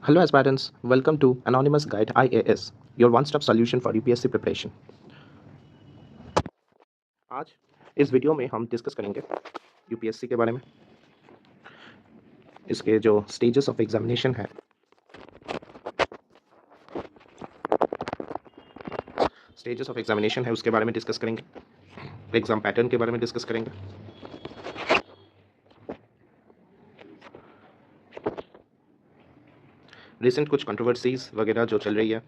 Hello aspirants, welcome to Anonymous Guide IAS, your one-stop solution for UPSC preparation. आज इस video में हम discuss करेंगे यूपीएससी के बारे में, इसके जो स्टेजेस ऑफ एग्जामिनेशन है, उसके बारे में डिस्कस करेंगे, एग्जाम पैटर्न के बारे में डिस्कस करेंगे, रिसेंट कुछ कंट्रोवर्सीज वगैरह जो चल रही है,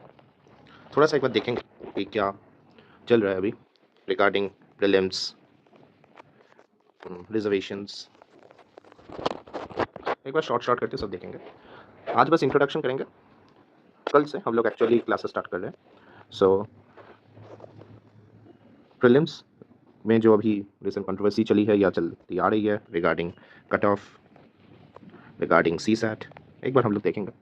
थोड़ा सा एक बार देखेंगे कि क्या चल रहा है अभी रिगार्डिंग प्रीलिम्स, रिजर्वेशंस, एक बार शॉर्ट करके सब देखेंगे। आज बस इंट्रोडक्शन करेंगे, कल से हम लोग एक्चुअली क्लासेस स्टार्ट कर रहे हैं। सो प्रीलिम्स में जो अभी रिसेंट कंट्रोवर्सी चली है या चलती आ रही है regarding cut off, regarding CSAT, एक बार हम लोग देखेंगे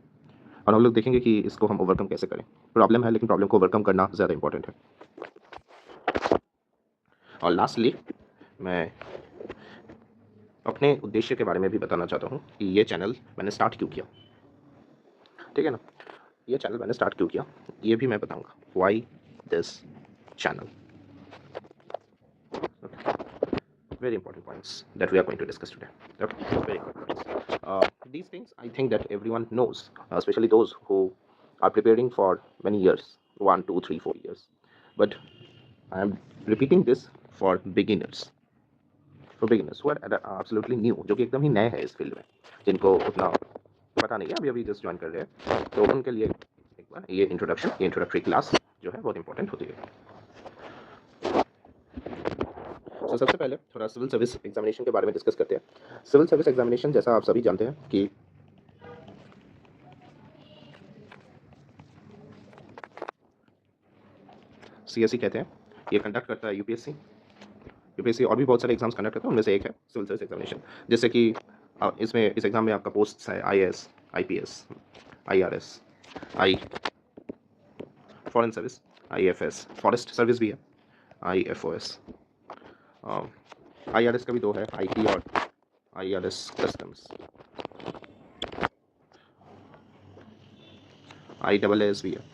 और हम लोग देखेंगे कि इसको हम ओवरकम कैसे करें। प्रॉब्लम है लेकिन प्रॉब्लम को ओवरकम करना ज़्यादा इंपॉर्टेंट है। और लास्टली मैं अपने उद्देश्य के बारे में भी बताना चाहता हूँ कि ये चैनल मैंने स्टार्ट क्यों किया, ठीक है ना। ये चैनल मैंने स्टार्ट क्यों किया ये भी मैं बताऊँगा, why this channel. Very important points that we are going to discuss today. Okay, very important points. These things I think that everyone knows, especially those who are preparing for many years, 1, 2, 3, 4 years. But I am repeating this for beginners, who are absolutely new, जो कि एकदम ही नए हैं इस field में, जिनको उतना पता नहीं है, अभी जस्ट ज्वाइन कर रहे हैं, तो उनके लिए एक बार ये इंट्रोडक्टरी क्लास जो है बहुत इंपॉर्टेंट होती है। तो सबसे पहले थोड़ा सिविल सर्विस एग्जामिनेशन के बारे में डिस्कस करते हैं। सिविल सर्विस एग्जामिनेशन जैसा आप सभी जानते हैं कि सीएससी कहते हैं, ये कंडक्ट करता है यूपीएससी और भी बहुत सारे एग्जाम्स कंडक्ट करता है, उनमें से एक है सिविल सर्विस एग्जामिनेशन। जैसे कि इसमें इस एग्जाम में आपका पोस्ट है IAS, IPS, IRS, foreign service, IFS, forest service भी है, आईएफओएस, आईआरएस का भी दो है, आईटी और आईआरएस कस्टम्स, आईएएस भी है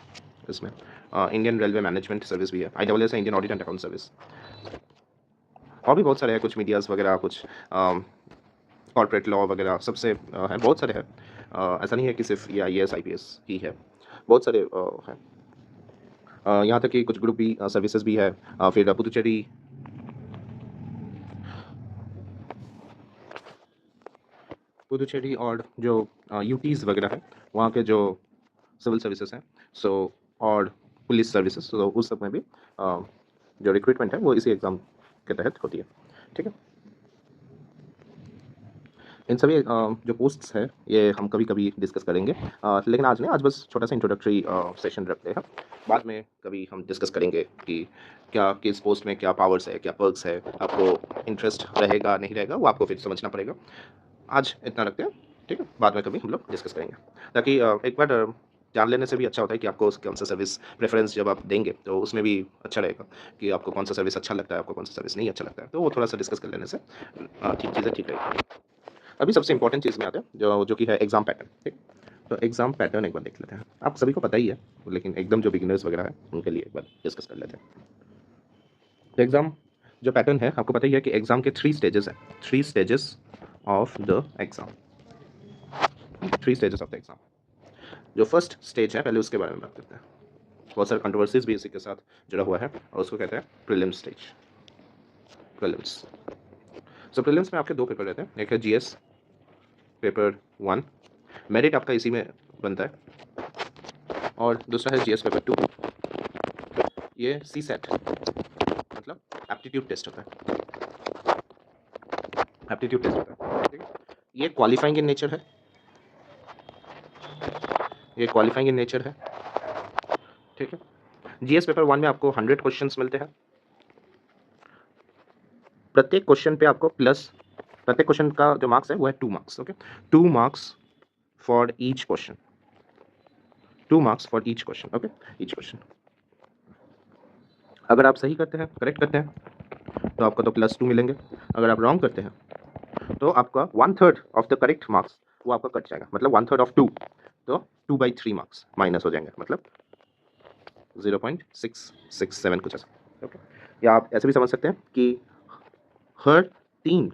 इसमें, इंडियन रेलवे मैनेजमेंट सर्विस भी है, आईएएस है Indian audit and account service, और भी बहुत सारे हैं, कुछ मीडियाज़ वगैरह, कुछ कॉर्पोरेट लॉ वगैरह, सबसे हैं, बहुत सारे हैं। ऐसा नहीं है कि सिर्फ ये आईएएस आईपीएस ही है, बहुत सारे हैं। यहाँ तक कि कुछ ग्रुप बी सर्विसेज भी है, फिर पुदुचेरी और जो यूटीज़ वगैरह है वहाँ के जो सिविल सर्विसेज हैं, सो और पुलिस सर्विसेज, तो उस सब में भी जो रिक्रूटमेंट है वो इसी एग्ज़ाम के तहत होती है, ठीक है। इन सभी जो पोस्ट्स हैं ये हम कभी कभी डिस्कस करेंगे, लेकिन आज नहीं, आज बस छोटा सा इंट्रोडक्टरी सेशन रखते हैं, बाद में कभी हम डिस्कस करेंगे कि क्या किस पोस्ट में क्या पावर्स है, क्या पर्क्स है, आपको इंटरेस्ट रहेगा नहीं रहेगा वो आपको फिर समझना पड़ेगा। आज इतना रखते हैं, ठीक है, बाद में कभी हम लोग डिस्कस करेंगे, ताकि एक बार जान लेने से भी अच्छा होता है कि आपको कौन सा सर्विस प्रेफरेंस जब आप देंगे तो उसमें भी अच्छा रहेगा कि आपको कौन सा सर्विस अच्छा लगता है, आपको कौन सा सर्विस नहीं अच्छा लगता है, तो वो थोड़ा सा डिस्कस कर लेने से ठीक चीज़ें ठीक रहेगी। अभी सबसे इंपॉर्टेंट चीज़ में आते हैं जो कि है एग्जाम पैटर्न, ठीक। तो एग्जाम पैटर्न एक बार देख लेते हैं, आप सभी को पता ही है, लेकिन एकदम जो बिगिनर्स वगैरह है उनके लिए एक बार डिस्कस कर लेते हैं। तो एग्जाम जो पैटर्न है आपको पता ही है कि एग्जाम के 3 स्टेजेस हैं, 3 stages of the exam, 3 stages of the exam. जो फर्स्ट स्टेज है पहले उसके बारे में बात करते हैं, बहुत सारे कंट्रोवर्सीज भी इसी के साथ जुड़ा हुआ है और उसको कहते हैं प्रीलिम्स स्टेज, प्रीलिम्स। सो प्रीलिम्स में आपके 2 पेपर रहते हैं, एक है जीएस पेपर 1, मेरिट आपका इसी में बनता है, और दूसरा है जीएस पेपर 2, ये सीसेट मतलब एप्टीट्यूड टेस्ट होता है, एप्टीट्यूड टेस्ट होता है, ठीक है। ये क्वालिफाइंग इन नेचर है, ये क्वालिफाइंग इन नेचर है, ठीक है। जीएस पेपर 1 में आपको 100 क्वेश्चंस मिलते हैं, प्रत्येक क्वेश्चन पे आपको प्लस, प्रत्येक क्वेश्चन का जो मार्क्स है वो है 2 marks, okay, 2 marks for each question, 2 marks for each question, okay, each question. अगर आप सही करते हैं, करेक्ट करते हैं तो आपको तो +2 मिलेंगे, अगर आप रॉन्ग करते हैं तो आपका 1/3 ऑफ द करेक्ट मार्क्स वो आपका कट जाएगा, मतलब 1/3 ऑफ 2, तो 2/3 मार्क्स माइनस हो जाएंगे, मतलब 0.667 कुछ ऐसा। ओके, या आप ऐसे भी समझ सकते हैं कि हर 3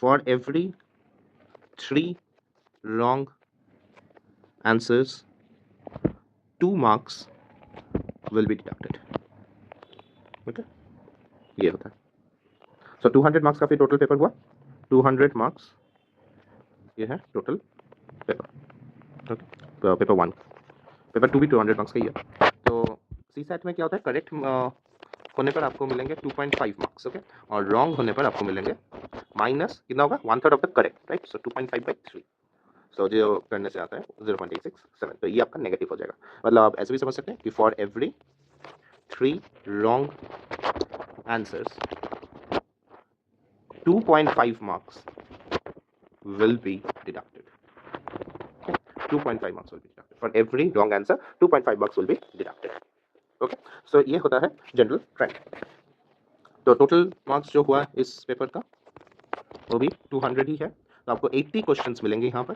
for every 3 wrong answers 2 marks will be deducted. Okay, ये होता है। सो 200 मार्क्स का फिर टोटल पेपर हुआ, 200 मार्क्स ये है total paper. Okay, paper 1, paper 2 भी 200 मार्क्स का ही है। तो सी सेट में क्या होता है, करेक्ट होने पर आपको मिलेंगे 2.5 मार्क्स। ओके, और रॉन्ग होने पर आपको मिलेंगे माइनस कितना होगा, 1/3 ऑफ द करेक्ट, राइट। सो 2.5/3, सो जो करने से आता है 0.867, तो ये आपका नेगेटिव हो जाएगा। मतलब आप ऐसे भी समझ सकते हैं कि for every 3 wrong answers 2.5 marks will be deducted. 2.5 marks will be deducted. For every wrong answer, 2.5 marks will be deducted. Okay, so ये होता है जनरल ट्रेंड। तो टोटल मार्क्स जो हुआ इस पेपर का वो भी 200 ही है। तो आपको 80 क्वेश्चंस मिलेंगे यहाँ पर,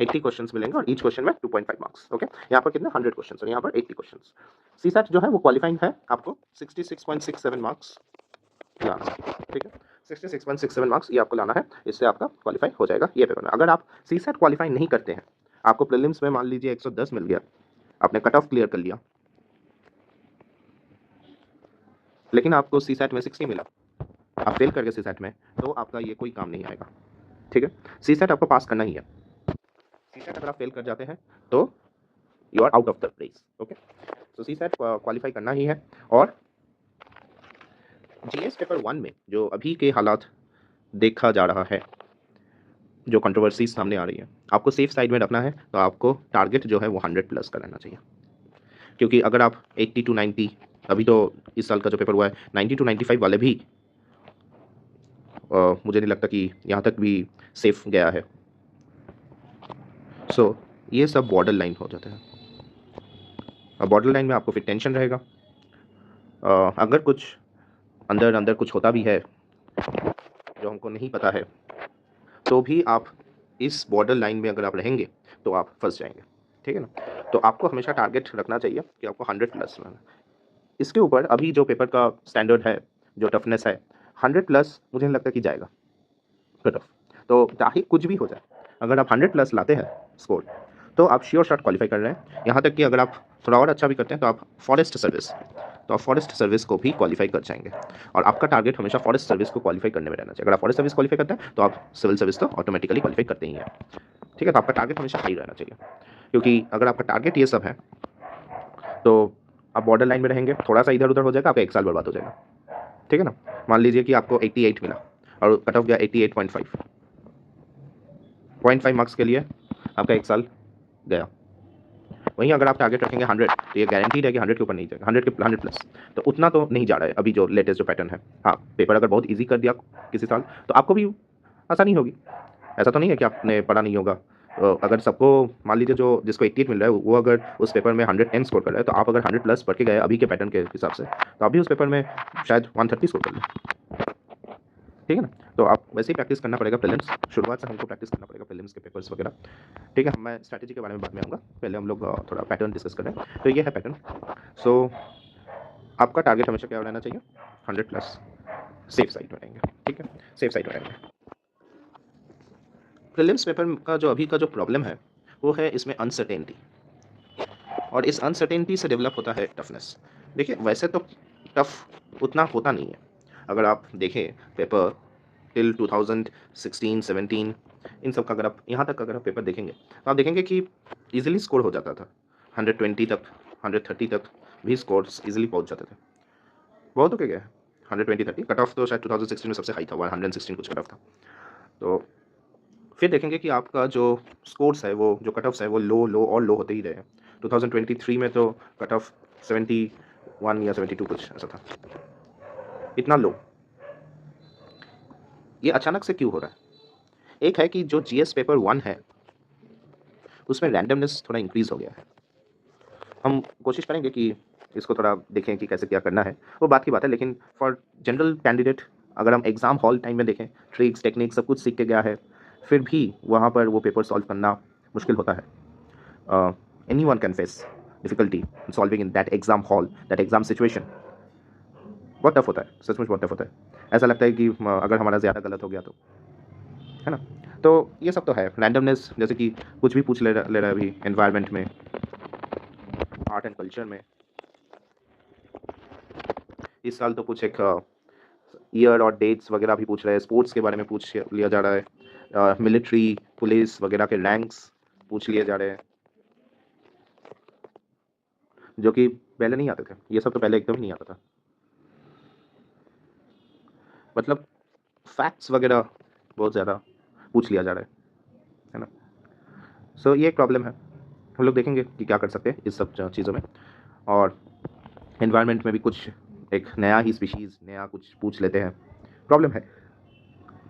80 क्वेश्चंस मिलेंगे और ईच क्वेश्चन में 2.5 मार्क्स। ओके, यहाँ पर कितने 100 क्वेश्चंस और यहाँ पर 80 क्वेश्चंस। सीसैट जो है वो क्वालिफाइंग है, आपको 66.67 मार्क्स लाना है, ठीक है। 66.67 मार्क्स ये आपको लाना है, इससे आपका क्वालिफाई हो जाएगा ये पेपर में। अगर आप सीसैट क्वालिफाई नहीं करते हैं, आपको प्रीलिम्स में मान लीजिए 110 मिल गया, आपने कट ऑफ क्लियर कर लिया, लेकिन आपको सीसैट में 60 मिला, आप फेल कर गए सीसैट में, तो आपका ये कोई काम नहीं आएगा, ठीक है। सीसैट आपको पास करना ही है। सीसैट अगर आप फेल कर जाते हैं तो you are out of the race. Okay, तो सीसैट क्वालिफाई करना ही है। और जीएस पेपर 1 में जो अभी के हालात देखा जा रहा है, जो कंट्रोवर्सीज सामने आ रही है, आपको सेफ साइड में रखना है। तो आपको टारगेट जो है वो 100 प्लस का रहना चाहिए, क्योंकि अगर आप 80 to 90, अभी तो इस साल का जो पेपर हुआ है 90 to 95 वाले भी मुझे नहीं लगता कि यहाँ तक भी सेफ गया है। सो ये सब बॉर्डर लाइन हो जाते हैं। अब बॉर्डर लाइन में आपको फिर टेंशन रहेगा। अगर कुछ अंदर अंदर कुछ होता भी है जो हमको नहीं पता है, तो भी आप इस बॉर्डर लाइन में अगर आप रहेंगे तो आप फंस जाएंगे, ठीक है ना। तो आपको हमेशा टारगेट रखना चाहिए कि आपको 100 प्लस रहना। इसके ऊपर अभी जो पेपर का स्टैंडर्ड है, जो टफनेस है, 100 प्लस मुझे नहीं लगता कि जाएगा कट ऑफ। तो चाहे कुछ भी हो जाए, अगर आप 100 प्लस लाते हैं स्कोर, तो आप श्योर शॉट क्वालिफाई कर रहे हैं। यहाँ तक कि अगर आप थोड़ा और अच्छा भी करते हैं तो आप फॉरेस्ट सर्विस, तो आप फॉरेस्ट सर्विस को भी क्वालिफाई कर जाएंगे। और आपका टारगेट हमेशा फॉरेस्ट सर्विस को क्वालिफाई करने में रहना चाहिए। अगर आप फॉरेस्ट सर्विस क्वालिफाई करते हैं तो आप सिविल सर्विस तो ऑटोमेटिकली क्वालिफाई करते ही हैं, ठीक है। तो आपका टारगेट हमेशा हाई रहना चाहिए, क्योंकि अगर आपका टारगेट ये सब है तो आप बॉर्डर लाइन में रहेंगे, थोड़ा सा इधर उधर हो जाएगा, आपका एक साल बर्बाद हो जाएगा, ठीक है ना। मान लीजिए कि आपको 88 मिला और कट ऑफ गया 88.5, 0.5 मार्क्स के लिए आपका एक साल गया। वहीं अगर आप टारगेट रखेंगे 100, तो ये गारंटीड है कि 100 के ऊपर नहीं जाएगा, 100 प्लस। तो उतना तो नहीं जा रहा है अभी जो लेटेस्ट जो पैटर्न है। हाँ, पेपर अगर बहुत ईजी कर दिया किसी साल तो आपको भी आसानी होगी। ऐसा तो नहीं है कि आपने पढ़ा नहीं होगा। अगर सबको मान लीजिए जो जिसको 88 मिल रहा है वो अगर उस पेपर में 110 स्कोर कर रहा है, तो आप अगर 100 प्लस पढ़ के गए अभी के पैटर्न के हिसाब से, तो आप भी उस पेपर में शायद 130 स्कोर कर लें, ठीक है ना। तो आप वैसे ही प्रैक्टिस करना पड़ेगा प्रीलिम्स, शुरुआत से हमको प्रैक्टिस करना पड़ेगा प्रीलिम्स के पेपर्स वगैरह, ठीक है। मैं स्ट्रैटेजी के बारे में बाद में आऊँगा, पहले हम लोग थोड़ा पैटर्न डिस्कस करें। तो ये है पैटर्न। सो आपका टारगेट हमेशा क्या रहना चाहिए, 100 प्लस, सेफ साइड में रहेंगे, ठीक है, सेफ साइड में रहेंगे। प्रीलिम्स पेपर का जो अभी का जो प्रॉब्लम है वो है इसमें अनसर्टेनिटी, और इस अनसर्टेनिटी से डेवलप होता है टफनेस। देखिए वैसे तो टफ उतना होता नहीं है। अगर आप देखें पेपर टिल 2016-17 इन सब का, अगर आप यहाँ तक अगर आप पेपर देखेंगे तो आप देखेंगे कि इजीली स्कोर हो जाता था, 120 तक, 130 तक भी स्कोर्स इजीली पहुँच जाते थे। बहुत ओके गया 120-130 कट ऑफ तो शायद 2016 में सबसे हाई था, 116 कुछ कट ऑफ था। तो फिर देखेंगे कि आपका जो स्कोर्स है, वो जो कट ऑफ्स है वो लो लो और लो होते ही रहे। 2023 में तो कट ऑफ 71 या 72 कुछ ऐसा था, इतना लो। ये अचानक से क्यों हो रहा है? एक है कि जो जीएस पेपर 1 है उसमें रैंडमनेस थोड़ा इंक्रीज हो गया है। हम कोशिश करेंगे कि इसको थोड़ा देखें कि कैसे क्या करना है, वो बात की बात है। लेकिन फॉर जनरल कैंडिडेट, अगर हम एग्ज़ाम हॉल टाइम में देखें, ट्रिक्स टेक्निक सब कुछ सीख के गया है, फिर भी वहाँ पर वो पेपर सॉल्व करना मुश्किल होता है। Any one can face difficulty solving in that exam hall, that exam situation. बहुत टफ होता है, सचमुच बहुत टफ होता है। ऐसा लगता है कि अगर हमारा ज़्यादा गलत हो गया तो, है ना? तो ये सब तो है रैंडमनेस, जैसे कि कुछ भी पूछ ले रहा है अभी एनवायरनमेंट में, आर्ट एंड कल्चर में। इस साल तो कुछ एक ईयर और डेट्स वगैरह भी पूछ रहे हैं, स्पोर्ट्स के बारे में पूछ लिया जा रहा है, मिलिट्री पुलिस वगैरह के रैंक्स पूछ लिए जा रहे हैं, जो कि पहले नहीं आते थे। ये सब तो पहले एकदम ही नहीं आता था। मतलब फैक्ट्स वगैरह बहुत ज़्यादा पूछ लिया जा रहा है ना? सो ये एक प्रॉब्लम है। हम लोग देखेंगे कि क्या कर सकते हैं इस सब चीज़ों में। और एनवायरनमेंट में भी कुछ एक नया ही स्पीशीज़, नया कुछ पूछ लेते हैं। प्रॉब्लम है,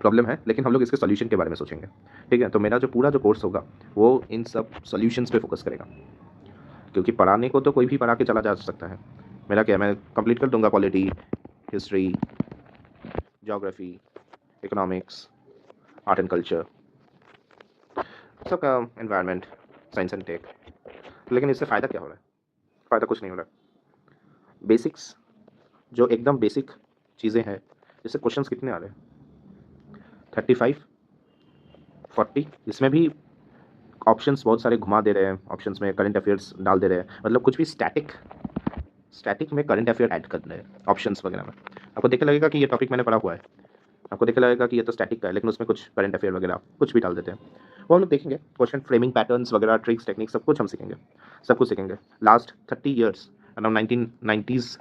प्रॉब्लम है, लेकिन हम लोग इसके सॉल्यूशन के बारे में सोचेंगे, ठीक है? तो मेरा जो पूरा जो कोर्स होगा वो इन सब सॉल्यूशंस पे फोकस करेगा, क्योंकि पढ़ाने को तो कोई भी पढ़ा के चला जा सकता है। मेरा क्या है, मैं कंप्लीट कर दूंगा polity, history, geography, economics, art and culture, सबका, एनवायरनमेंट, साइंस एंड टेक। लेकिन इससे फ़ायदा क्या हो रहा है? फ़ायदा कुछ नहीं हो रहा है। बेसिक्स, जो एकदम बेसिक चीज़ें हैं, जैसे क्वेश्चंस कितने आ रहे हैं, 35, 40, इसमें भी ऑप्शंस बहुत सारे घुमा दे रहे हैं, ऑप्शंस में करंट अफेयर्स डाल दे रहे हैं, मतलब कुछ भी स्टैटिक, स्टैटिक में करंट अफेयर ऐड कर रहे हैं ऑप्शंस वगैरह में। आपको देख के लगेगा कि ये टॉपिक मैंने पढ़ा हुआ है, आपको देख के लगेगा कि ये तो स्टैटिक का है, लेकिन उसमें कुछ करंट अफेयर वगैरह कुछ भी डाल देते हैं। वो हम लोग देखेंगे, क्वेश्चन फ्रेमिंग पैटर्न्स वगैरह, ट्रिक्स, टेक्निक, सब कुछ हम सीखेंगे, सब कुछ सीखेंगे। लास्ट 30 ईयर्स, अराउंड 1990s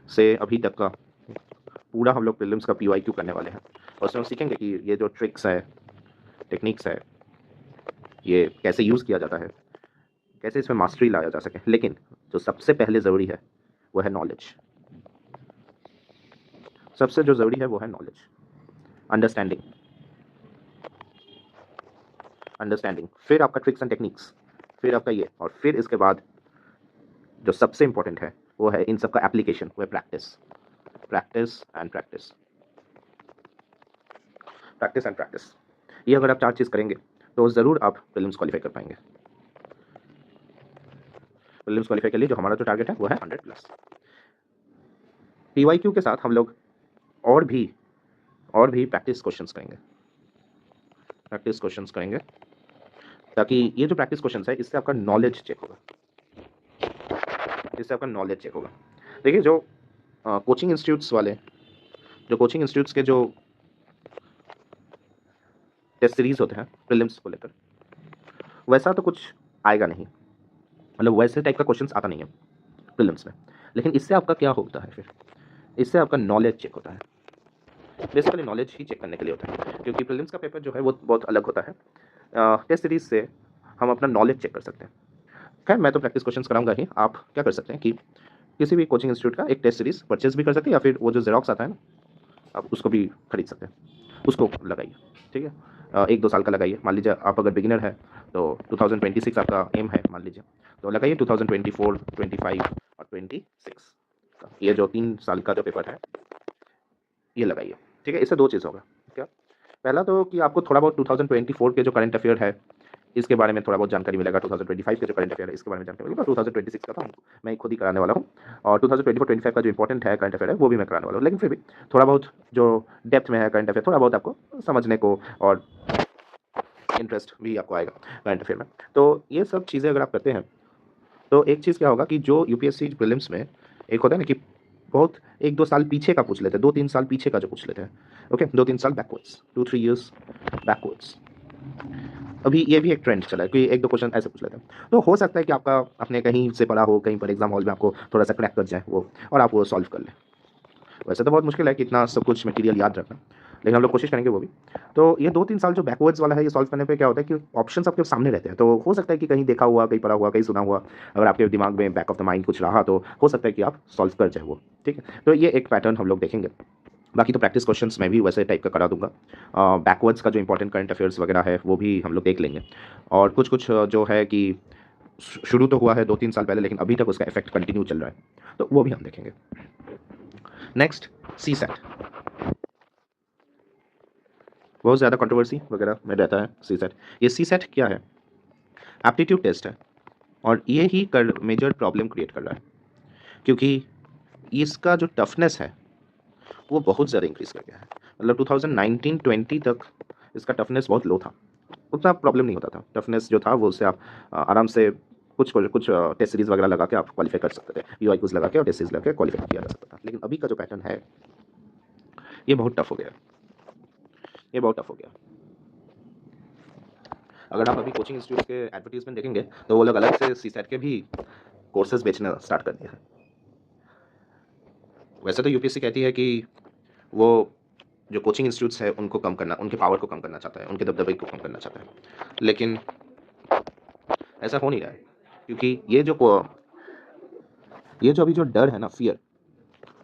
से अभी तक का पूरा हम लोग प्रीलिम्स का PYQ करने वाले हैं, और उसमें हम सीखेंगे कि ये जो ट्रिक्स है, टेक्निक्स है, ये कैसे यूज़ किया जाता है, कैसे इसमें मास्टरी लाया जा सके। लेकिन जो सबसे पहले ज़रूरी है वो है नॉलेज। सबसे जो ज़रूरी है वो है नॉलेज, अंडरस्टैंडिंग, अंडरस्टैंडिंग, फिर आपका ट्रिक्स एंड टेक्निक्स, फिर आपका ये, और फिर इसके बाद जो सबसे इंपॉर्टेंट है वो है इन सब का एप्लीकेशन, वो है practice, practice and practice, practice and practice. ये अगर आप 4 चीज़ करेंगे तो ज़रूर आप प्रीलिम्स क्वालिफाई कर पाएंगे। प्रीलिम्स क्वालिफाई के लिए जो हमारा जो टारगेट है वो है 100+। PYQ के साथ हम लोग और भी प्रैक्टिस क्वेश्चंस करेंगे, प्रैक्टिस क्वेश्चंस करेंगे, ताकि ये जो प्रैक्टिस क्वेश्चंस है इससे आपका नॉलेज चेक होगा, इससे आपका नॉलेज चेक होगा। देखिए जो कोचिंग इंस्टीट्यूट्स वाले, जो कोचिंग इंस्टीट्यूट्स के जो टेस्ट सीरीज होते हैं प्रीलिम्स को लेकर, वैसा तो कुछ आएगा नहीं, मतलब वैसे टाइप का क्वेश्चंस आता नहीं है प्रीलिम्स में। लेकिन इससे आपका क्या होता है फिर, इससे आपका नॉलेज चेक होता है। बेसिकली नॉलेज ही चेक करने के लिए होता है, क्योंकि प्रीलिम्स का पेपर जो है वो बहुत अलग होता है। टेस्ट सीरीज से हम अपना नॉलेज चेक कर सकते हैं। खैर मैं तो प्रैक्टिस क्वेश्चंस कराऊंगा ही। आप क्या कर सकते हैं कि किसी भी कोचिंग इंस्टीट्यूट का एक टेस्ट सीरीज परचेज भी कर सकते हैं, या फिर वो जो जेरोक्स आता है ना, आप उसको भी खरीद सकते हैं, उसको लगाइए, ठीक है? 1-2 साल का लगाइए। मान लीजिए आप अगर बिगिनर है तो 2026 आपका एम है मान लीजिए, तो लगाइए 2024, 25 और 26 का, ये जो 3 साल का जो पेपर है ये लगाइए, ठीक है? इससे 2 चीज़ होगा। क्या? पहला तो कि आपको थोड़ा बहुत 2024 के जो करंट अफेयर है इसके बारे में थोड़ा बहुत जानकारी मिलेगा, 2025 के जो करंट अफेयर है इसके बारे में जानकारी मिलेगा, 2026 का तो मैं खुद ही कराने वाला हूँ, और 2024-25 का जो इंपॉर्टेंट है करंट अफेयर है वो भी मैं कराने वाला हूँ। लेकिन फिर भी थोड़ा बहुत जो डेप्थ में है करंट अफेयर, थोड़ा बहुत आपको समझने को और इंटरेस्ट भी आपको आएगा करंट अफेयर में। तो ये सब चीज़ें अगर आप करते हैं तो एक चीज़ क्या होगा कि जो यूपीएससी प्रीलिम्स में एक होता है ना कि बहुत 1-2 साल पीछे का पूछ लेते हैं, 2-3 साल पीछे का जो पूछ लेते हैं, ओके, 2-3 साल बैकवर्ड्स, 2-3 ईयर्स बैकवर्ड्स। अभी ये भी एक ट्रेंड चला है कि 1-2 क्वेश्चन ऐसे पूछ लेते हैं। तो हो सकता है कि आपका आपने कहीं से पढ़ा हो, कहीं पर एग्जाम हॉल में आपको थोड़ा सा क्रैक कर जाए वो, और आप वो सॉल्व कर लें। वैसे तो बहुत मुश्किल है कि इतना सब कुछ मटेरियल याद रखना, लेकिन हम लोग कोशिश करेंगे वो भी। तो ये 2-3 साल जो बैकवर्ड्स वाला है, ये सॉल्व करने पे क्या होता है कि ऑप्शंस आपके सामने रहते हैं, तो हो सकता है कि कहीं देखा हुआ, कहीं पढ़ा हुआ, कहीं सुना हुआ, अगर आपके दिमाग में बैक ऑफ द माइंड कुछ रहा तो हो सकता है कि आप सॉल्व कर जाए वो, ठीक है? तो ये एक पैटर्न हम लोग देखेंगे। बाकी तो प्रैक्टिस क्वेश्चंस मैं भी वैसे टाइप का करा दूंगा। बैकवर्ड्स का जो इंपॉर्टेंट करंट अफेयर्स वगैरह है वो भी हम लोग देख लेंगे, और कुछ कुछ जो है कि शुरू तो हुआ है 2-3 साल पहले, लेकिन अभी तक उसका इफेक्ट कंटिन्यू चल रहा है, तो वो भी हम देखेंगे। नेक्स्ट, सी सेट, बहुत ज़्यादा कंट्रोवर्सी वगैरह में रहता है सी सेट। ये सी सेट क्या है? एप्टीट्यूड टेस्ट है और ये ही कर मेजर प्रॉब्लम क्रिएट कर रहा है, क्योंकि इसका जो टफनेस है वो बहुत ज़्यादा इंक्रीज़ कर गया है। मतलब 2019-20 तक इसका टफनेस बहुत लो था, उतना प्रॉब्लम नहीं होता था। टफनेस जो था वो उससे आप आराम से कुछ टेस्ट सीरीज़ वगैरह लगा के आप क्वालिफाई कर सकते थे, यूआई क्विज़ लगा के और टेस्ट सीरीज़ लगा के क्वालिफाई किया जा सकता था। लेकिन अभी का जो पैटर्न है ये बहुत टफ हो गया, ये बहुत टफ हो गया। अगर आप अभी कोचिंग इंस्टीट्यूट के एडवर्टीजमेंट देखेंगे तो वो लोग अलग से सीसेट के भी कोर्सेज बेचना स्टार्ट कर दिए हैं। वैसे तो यूपीएससी कहती है कि वो जो कोचिंग इंस्टीट्यूट्स है उनको कम करना, उनके पावर को कम करना चाहता है, उनके दबदबे को कम करना चाहता है, लेकिन ऐसा हो नहीं रहा है, क्योंकि ये जो अभी जो डर है ना, फियर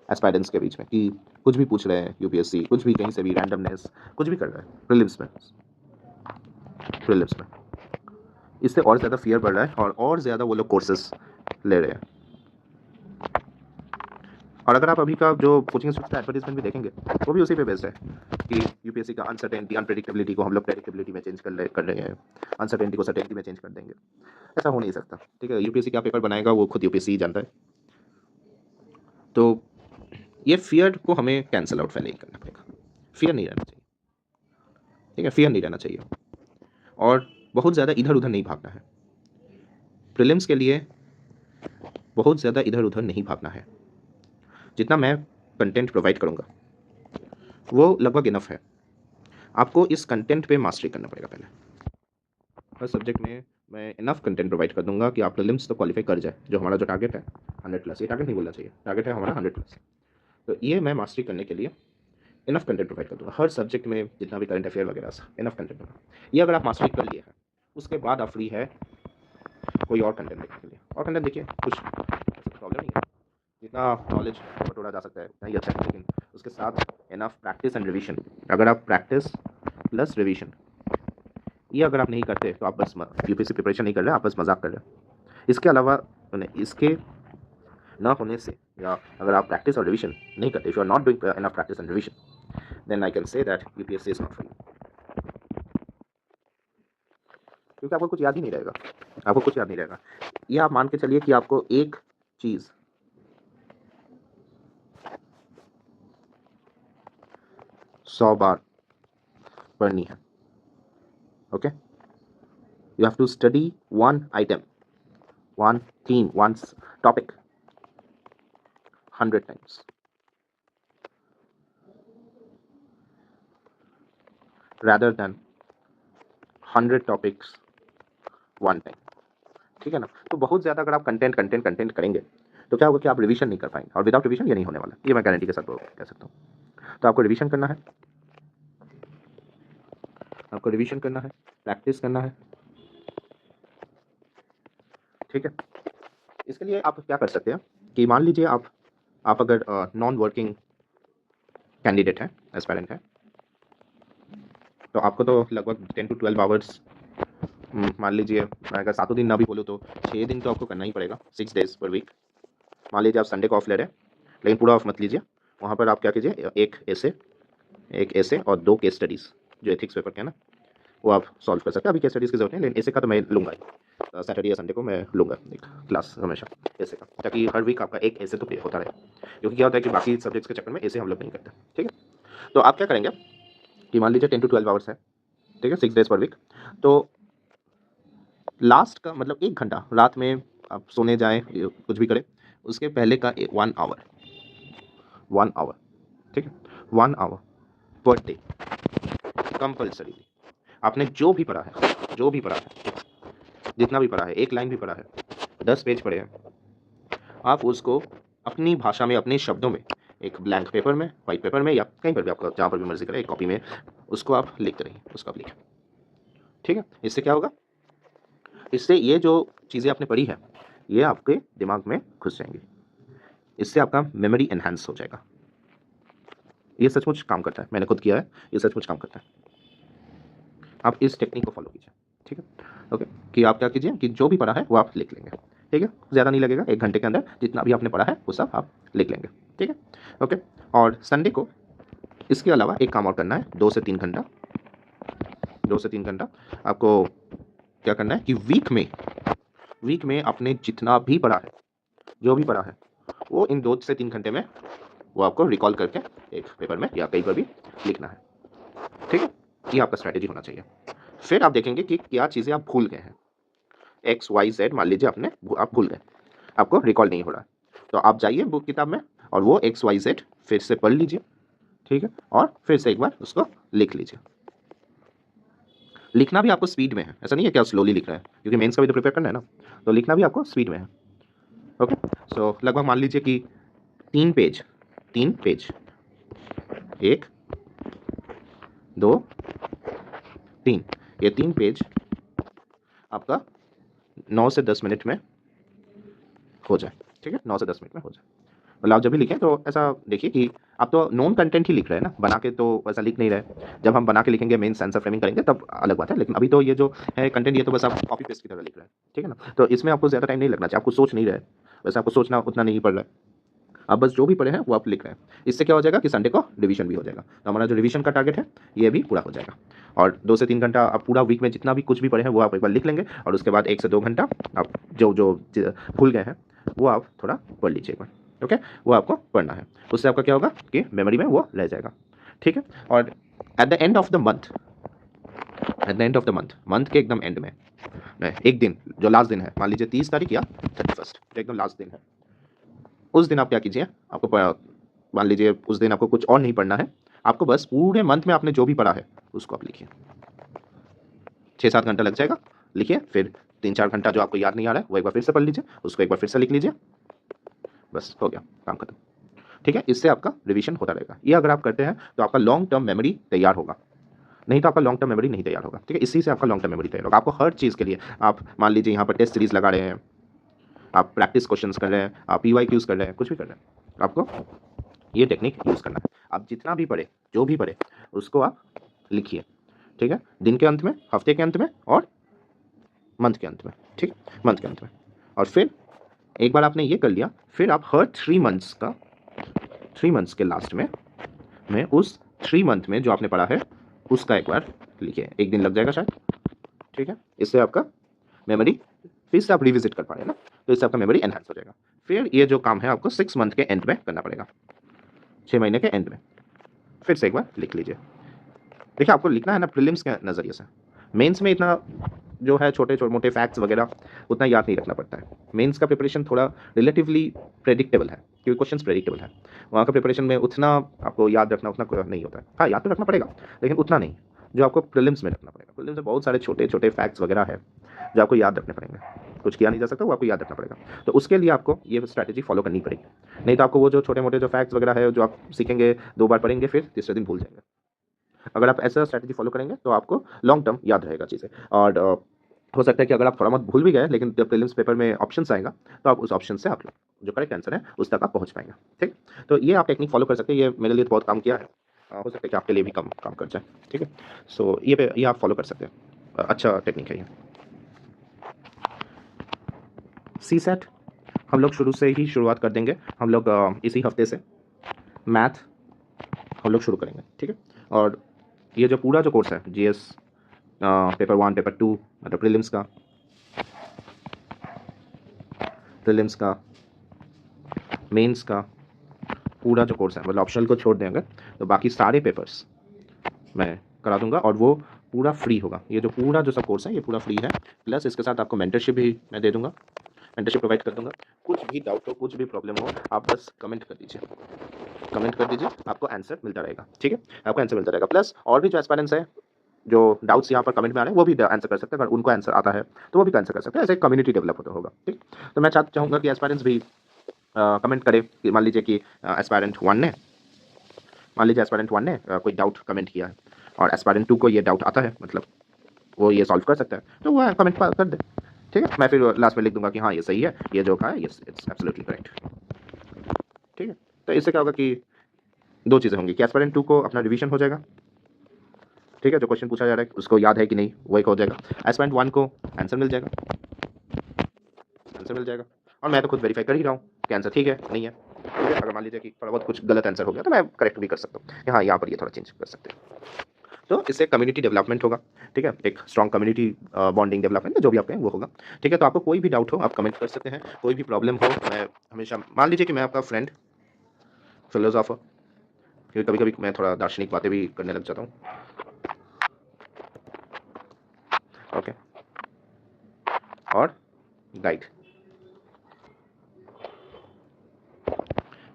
एस्पायरेंट्स के बीच में कि कुछ भी पूछ रहे हैं यूपीएससी, कुछ भी कहीं से भी रैंडमनेस कुछ भी कर रहा है प्रीलिम्स में इससे और ज़्यादा फियर बढ़ रहा है और ज़्यादा वो लोग कोर्सेज ले रहे हैं। और अगर आप अभी का जो कोचिंग इंस्टीट्यूट का एडवर्टीजमेंट भी देखेंगे वो भी उसी पे बेस्ड है कि यूपीएससी का अनसर्टेनिटी, अनप्रेडिक्टेबिलिटी को हम लोग प्रेडिक्टेबिलिटी में चेंज कर रहे हैं, अनसर्टेनिटी को सर्टेनिटी में चेंज कर देंगे। ऐसा हो नहीं सकता, ठीक है। यूपीएससी क्या पेपर बनाएगा वो खुद यूपीएससी ही जानता है। तो ये फियर को हमें कैंसिल आउट पहले ही करना पड़ेगा। फियर नहीं रहना चाहिए, ठीक है, फियर नहीं रहना चाहिए और बहुत ज़्यादा इधर उधर नहीं भागना है। प्रीलिम्स के लिए बहुत ज़्यादा इधर उधर नहीं भागना है। जितना मैं कंटेंट प्रोवाइड करूँगा वो लगभग इनफ है। आपको इस कंटेंट पे मास्टरी करना पड़ेगा पहले। हर सब्जेक्ट में मैं इनफ कंटेंट प्रोवाइड कर दूंगा कि आप प्रीलिम्स तो क्वालिफाई कर जाए। जो हमारा जो टारगेट है 100+, ये टारगेट नहीं बोलना चाहिए, टारगेट है हमारा 100+। तो ये मैं मास्टरी करने के लिए इनफ कंटेंट प्रोवाइड कर दूंगा। हर सब्जेक्ट में जितना भी करंट अफेयर वगैरह इनफ कंटेंट होगा। ये अगर आप मास्टरी कर लिए हैं उसके बाद आप फ्री है कोई और कंटेंट देखने के लिए। और कंटेंट देखिए, कुछ प्रॉब्लम नहीं है, जितना नॉलेज बटोरा जा सकता है उतना ही अच्छा है, लेकिन उसके साथ इनफ प्रैक्टिस एंड रिविजन। अगर आप प्रैक्टिस प्लस रिविजन ये अगर आप नहीं करते तो आप बस यूपीएससी प्रिपरेशन नहीं कर रहे, आप बस मजाक कर रहे हैं। इसके अलावा इसके ना होने से, या अगर आप प्रैक्टिस और रिविजन नहीं करते, if you are not doing enough practice and revision, then I can say that UPSC is not for you. क्योंकि आपको कुछ याद ही नहीं रहेगा, आपको कुछ याद नहीं रहेगा। ये आप मान के चलिए कि आपको एक चीज़ 100 बार पढ़नी है, okay. You have to study one item, one theme, one topic 100 times. Rather than 100 topics one time, ठीक है ना। तो बहुत ज़्यादा अगर आप कंटेंट करेंगे तो क्या होगा कि आप रिवीजन नहीं कर पाएंगे, और विदाउट रिवीजन ये नहीं होने वाला, ये मैं गारंटी के साथ कह सकता हूँ। तो आपको रिवीजन करना है, आपको रिवीजन करना है, प्रैक्टिस करना है, ठीक है। इसके लिए आप क्या कर सकते हैं कि मान लीजिए आप अगर नॉन वर्किंग कैंडिडेट हैं, एस्पायरेंट हैं, तो आपको तो लगभग 10 to 12 आवर्स, मान लीजिए मैं अगर 7 दिन ना भी बोलूँ तो 6 दिन तो आपको करना ही पड़ेगा, 6 days per week। मान लीजिए आप संडे को ऑफ ले रहे हैं, लेकिन पूरा ऑफ मत लीजिए। वहाँ पर आप क्या कीजिए, एक ऐसे और 2 केस स्टडीज़ जो एथिक्स पेपर के हैं ना, वो आप सॉल्व कर सकते हैं। अभी केस स्टडीज़ की जरूरत नहीं, लेकिन ऐसे का तो मैं लूँगा ही, सैटरडे या संडे को मैं लूँगा एक क्लास हमेशा ऐसे का, ताकि हर वीक आपका एक ऐसे तो क्लियर होता रहे। क्योंकि क्या होता है कि बाकी सब्जेक्ट्स के चक्कर में ऐसे हम लोग नहीं करते, ठीक है। तो आप क्या करेंगे कि मान लीजिए 10 to 12 आवर्स है, ठीक है, 6 days per week। तो लास्ट का मतलब 1 घंटा रात में आप सोने जाएँ, कुछ भी करें, उसके पहले का 1 आवर, 1 आवर, ठीक है, 1 आवर पर डे कंपल्सरी। आपने जो भी पढ़ा है, जितना भी पढ़ा है, एक लाइन भी पढ़ा है, 10 पेज पढ़े हैं, आप उसको अपनी भाषा में, अपने शब्दों में, एक ब्लैंक पेपर में, वाइट पेपर में, या कहीं पर भी आपका जहाँ पर भी मर्जी करें, एक कॉपी में उसको आप लिखते रहिए, उसको आप लिखें, ठीक है। इससे क्या होगा, इससे ये जो चीज़ें आपने पढ़ी है ये आपके दिमाग में घुस जाएंगी, इससे आपका मेमोरी एनहांस हो जाएगा। ये सचमुच काम करता है, मैंने खुद किया है, ये सचमुच काम करता है। आप इस टेक्निक को फॉलो कीजिए, ठीक है, ओके। कि आप क्या कीजिए कि जो भी पढ़ा है वो आप लिख लेंगे, ठीक है। ज़्यादा नहीं लगेगा, 1 घंटे के अंदर जितना भी आपने पढ़ा है वो सब आप लिख लेंगे, ठीक है, ओके। और संडे को इसके अलावा एक काम और करना है, 2 से 3 घंटा आपको क्या करना है कि वीक में आपने जितना भी पढ़ा है, जो भी पढ़ा है, वो इन 2 से 3 घंटे में वो आपको रिकॉल करके एक पेपर में या कहीं पर भी लिखना है। ठीक है? ये आपका स्ट्रैटेजी होना चाहिए। फिर आप देखेंगे कि क्या चीज़ें आप भूल गए हैं। एक्स, वाई, ज़ेड मान लीजिए आप भूल गए, आपको रिकॉल नहीं हो रहा है। तो आप जाइए बुक किताब में और वो एक्स, वाई, ज़ेड फिर से पढ़ लीजिए, ठीक है? और फिर से एक बार उसको लिख लीजिए। लिखना भी आपको स्पीड में है, ऐसा नहीं है कि आप स्लोली लिख रहे हैं, क्योंकि मेंस का भी तो प्रिपेयर करना है ना, तो लिखना भी आपको स्पीड में है। ओके, सो लगभग मान लीजिए कि 3 पेज, 1, 2, 3, ये 3 पेज आपका 9 से 10 मिनट में हो जाए, ठीक है? 9 से 10 मिनट में हो जाए। मतलब आप जब भी लिखें तो ऐसा देखिए कि आप तो नोन कंटेंट ही लिख रहे हैं ना, बना के तो वैसा लिख नहीं रहे। जब हम बना के लिखेंगे, मेंस आंसर फ्रेमिंग करेंगे तब अलग बात है, लेकिन अभी तो ये जो है कंटेंट, ये तो बस आप कॉपी पेस्ट की तरह लिख रहे हैं, ठीक है ना? तो इसमें आपको ज़्यादा टाइम नहीं लगना चाहिए, आपको सोच नहीं रहे, वैसे आपको सोचना उतना नहीं पड़ रहा है। आप बस जो भी पढ़े हैं वो आप लिख रहे हैं। इससे क्या हो जाएगा कि संडे को रिवीजन भी हो जाएगा, तो हमारा जो रिवीजन का टारगेट है ये भी पूरा हो जाएगा। और 2 से 3 घंटा आप पूरा वीक में जितना भी कुछ भी पढ़े हैं वो आप एक बार लिख लेंगे, और उसके बाद 1 से 2 घंटा आप जो जो भूल गए हैं वो आप थोड़ा पढ़ लीजिए एक बार। ओके, वो आपको पढ़ना है, उससे आपका क्या होगा कि मेमोरी में वो रह जाएगा, ठीक है? और at the end of the month, month के एकदम एंड में, एक दिन जो लास्ट दिन है, मान लीजिए 30 तारीख या 31st, जो एकदम लास्ट दिन है, उस दिन आप क्या कीजिए, आपको मान लीजिए उस दिन आपको कुछ और नहीं पढ़ना है, आपको बस पूरे मंथ में आपने जो भी पढ़ा है उसको आप लिखिए। 6-7 घंटा लग जाएगा, लिखिए। फिर 3-4 घंटा जो आपको याद नहीं आ रहा है वो एक बार फिर से पढ़ लीजिए, उसको एक बार फिर से लिख लीजिए, बस हो गया, काम खत्म। ठीक है, इससे आपका रिवीजन होता रहेगा। ये अगर आप करते हैं तो आपका लॉन्ग टर्म मेमोरी तैयार होगा, नहीं तो आपका लॉन्ग टर्म मेमोरी नहीं तैयार होगा। ठीक है, इसी से आपका लॉन्ग टर्म मेमोरी तैयार होगा। आपको हर चीज़ के लिए, आप मान लीजिए यहाँ पर टेस्ट सीरीज लगा रहे हैं, आप प्रैक्टिस क्वेश्चंस कर रहे हैं, आप PYQs कर रहे हैं, कुछ भी कर रहे हैं, आपको ये टेक्निक यूज़ करना है। आप जितना भी पढ़े, जो भी पढ़े, उसको आप लिखिए, ठीक है? दिन के अंत में, हफ्ते के अंत में और मंथ के अंत में, ठीक? मंथ के अंत में। और फिर एक बार आपने ये कर लिया, फिर आप हर 3 मंथ्स के लास्ट में उस 3 मंथ में जो आपने पढ़ा है उसका एक बार लिखिए। 1 दिन लग जाएगा शायद, ठीक है? इससे आपका मेमोरी फिर से आप रिविजिट कर पाएंगे ना, तो इससे आपका मेमोरी एनहांस हो जाएगा। फिर ये जो काम है आपको 6 मंथ के एंड में करना पड़ेगा, 6 महीने के एंड में फिर से एक बार लिख लीजिए। देखिए, आपको लिखना है ना प्रीलिम्स के नज़रिए से, मेंस में इतना जो है छोटे मोटे फैक्ट्स वगैरह उतना याद नहीं रखना पड़ता है। मेंस का प्रिपरेशन थोड़ा रिलेटिवली प्रेडिक्टेबल है, क्योंकि क्वेश्चंस प्रेडिक्टेबल है। वहाँ का प्रिपरेशन में उतना आपको याद रखना उतना नहीं होता है। हाँ, याद तो रखना पड़ेगा, लेकिन उतना नहीं जो आपको प्रीलिम्स में रखना पड़ेगा। प्रीलिम्स में बहुत सारे छोटे छोटे फैक्ट्स वगैरह है जो आपको याद रखने पड़ेंगे। कुछ किया नहीं जा सकता, वो आपको याद रखना पड़ेगा। तो उसके लिए आपको ये स्ट्रैटेजी फॉलो करनी पड़ेगी, नहीं तो आपको वो जो छोटे मोटे जो फैक्ट्स वगैरह है जो आप सीखेंगे, 2 बार पढ़ेंगे, फिर तीसरे दिन भूल जाएंगे। अगर आप ऐसा स्ट्रैटेजी फॉलो करेंगे तो आपको लॉन्ग टर्म याद रहेगा चीज़ें। और हो सकता है कि अगर आप थोड़ा बहुत भूल भी गए, लेकिन जब प्रीलिम्स पेपर में ऑप्शंस आएगा तो आप उस ऑप्शन से आप जो करेक्ट आंसर है उस तक आप पहुंच पाएंगे। ठीक, तो ये आप टेक्निक फॉलो कर सकते हैं। ये मेरे लिए तो बहुत काम किया है, हो सकता है कि आपके लिए भी कम काम कर जाए। ठीक है, सो ये आप फॉलो कर सकते हैं, अच्छा टेक्निक है ये। CSAT हम लोग शुरू से ही शुरुआत कर देंगे। हम लोग इसी हफ्ते से मैथ हम लोग शुरू करेंगे, ठीक है? और ये जो पूरा जो कोर्स है GS पेपर 1 पेपर 2 मतलब प्रीलिम्स का मेंस का पूरा जो कोर्स है, मतलब ऑप्शनल को छोड़ देंगे तो बाकी सारे पेपर्स मैं करा दूंगा, और वो पूरा फ्री होगा। ये जो पूरा जो सब कोर्स है ये पूरा फ्री है, प्लस इसके साथ आपको मेंटरशिप भी मैं दे दूंगा, मेंटरशिप प्रोवाइड कर दूंगा। कुछ भी डाउट हो, कुछ भी प्रॉब्लम हो, आप बस कमेंट कर दीजिए, आपको आंसर मिलता रहेगा। ठीक है, आपको आंसर मिलता रहेगा। प्लस और भी जो एस्पायरेंट्स है, जो डाउट्स यहाँ पर कमेंट में आ रहे हैं, वो भी आंसर कर सकते हैं। अगर उनको आंसर आता है तो वो भी आंसर कर सकते हैं। ऐसे कम्युनिटी डेवलप होता होगा। ठीक, तो मैं चाहूँगा कि एस्पायरेंट्स भी कमेंट करे कि मान लीजिए कि एस्पायरेंट वन ने कोई डाउट कमेंट किया है और एस्पायरेंट 2 को ये डाउट आता है, मतलब वो ये सॉल्व कर सकता है, तो वो कमेंट कर दे। ठीक है, मैं फिर लास्ट में लिख दूंगा कि हाँ ये सही है, ये जो कहा है इट्स एब्सोल्युटली करेक्ट। ठीक है, तो इससे क्या होगा कि 2 चीज़ें होंगी कि एस्पायरेंट 2 को अपना रिवीजन हो जाएगा, ठीक है, जो क्वेश्चन पूछा जा रहा है उसको याद है कि नहीं वो एक हो जाएगा। एस्पायरेंट 1 को आंसर मिल जाएगा, और मैं तो खुद वेरीफाई कर ही रहा हूँ कि आंसर ठीक है नहीं है। ठीक है, अगर मान लीजिए कि थोड़ा बहुत कुछ गलत आंसर हो गया तो मैं करेक्ट भी कर सकता हूँ कि हाँ यहाँ पर ये थोड़ा चेंज कर सकते हैं। तो इससे कम्युनिटी डेवलपमेंट होगा, ठीक है, एक स्ट्रॉन्ग कम्युनिटी बॉन्डिंग डेवलपमेंट जो भी आप कहें वो होगा, ठीक है। तो आपको कोई भी डाउट हो आप कमेंट कर सकते हैं, कोई भी प्रॉब्लम हो, मैं हमेशा मान लीजिए कि मैं आपका फ्रेंड फिलोसोफर, क्योंकि कभी कभी मैं थोड़ा दार्शनिक बातें भी करने लग जाता हूँ, ओके, और गाइड,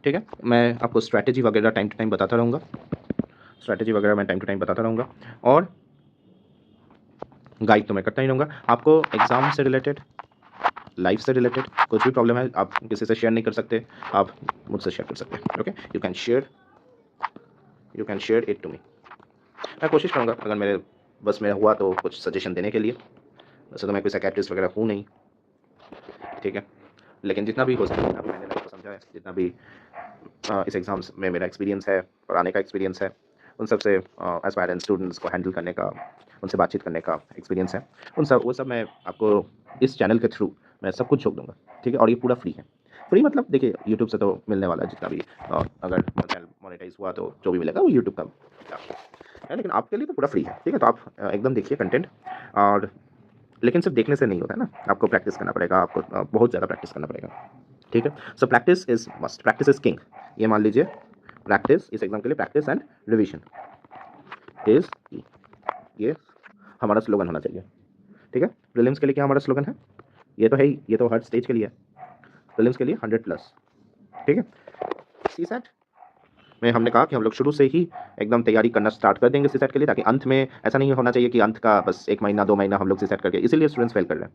ठीक है। मैं आपको स्ट्रैटेजी वगैरह टाइम टू टाइम बताता रहूँगा, स्ट्रैटेजी वगैरह मैं टाइम टू टाइम बताता रहूँगा, और गाइड तो मैं करता ही रहूँगा। आपको एग्ज़ाम से रिलेटेड, लाइफ से रिलेटेड कुछ भी प्रॉब्लम है आप किसी से शेयर नहीं कर सकते, आप मुझसे शेयर कर सकते हैं, okay. You can share it to me. मैं कोशिश करूँगा अगर मेरे बस में हुआ तो कुछ सजेशन देने के लिए, वैसे तो मैं कोई साइकियाट्रिस्ट वगैरह हूँ नहीं, ठीक है, लेकिन जितना भी हो सके जितना भी मैंने लाइफ को समझा है, जितना भी इस एग्ज़ाम्स में मेरा एक्सपीरियंस है, पढ़ाने का एक्सपीरियंस है, उन सब से एस्पायरेंट स्टूडेंट्स को हैंडल करने का, उनसे बातचीत करने का एक्सपीरियंस है, वो सब मैं आपको इस चैनल के थ्रू मैं सब कुछ झोंक दूँगा, ठीक है। और ये पूरा फ्री है। फ्री मतलब देखिए यूट्यूब से तो मिलने वाला है जितना भी, अगर चैनल मोनेटाइज़ हुआ तो जो भी मिलेगा वो यूट्यूब का है, लेकिन आपके लिए तो पूरा फ्री है, ठीक है। तो आप एकदम देखिए कंटेंट, और लेकिन सिर्फ देखने से नहीं होता है ना, आपको प्रैक्टिस करना पड़ेगा, आपको बहुत ज़्यादा प्रैक्टिस करना पड़ेगा, ठीक है। So practice is must, practice is king, ये मान लीजिए। प्रैक्टिस इस एग्जाम के लिए प्रैक्टिस एंड रिविजन इज, ये हमारा स्लोगन होना चाहिए, ठीक है। प्रीलिम्स के लिए क्या हमारा स्लोगन है, ये तो है ही, ये तो हर स्टेज के लिए है। प्रीलिम्स के लिए 100+, ठीक है। सीसेट में हमने कहा कि हम लोग शुरू से ही एकदम तैयारी करना स्टार्ट कर देंगे सीसेट के लिए, ताकि अंत में ऐसा नहीं होना चाहिए कि अंत का बस 1 महीना 2 महीना हम लोग सीसेट करके, इसीलिए स्टूडेंट्स फेल कर रहे हैं।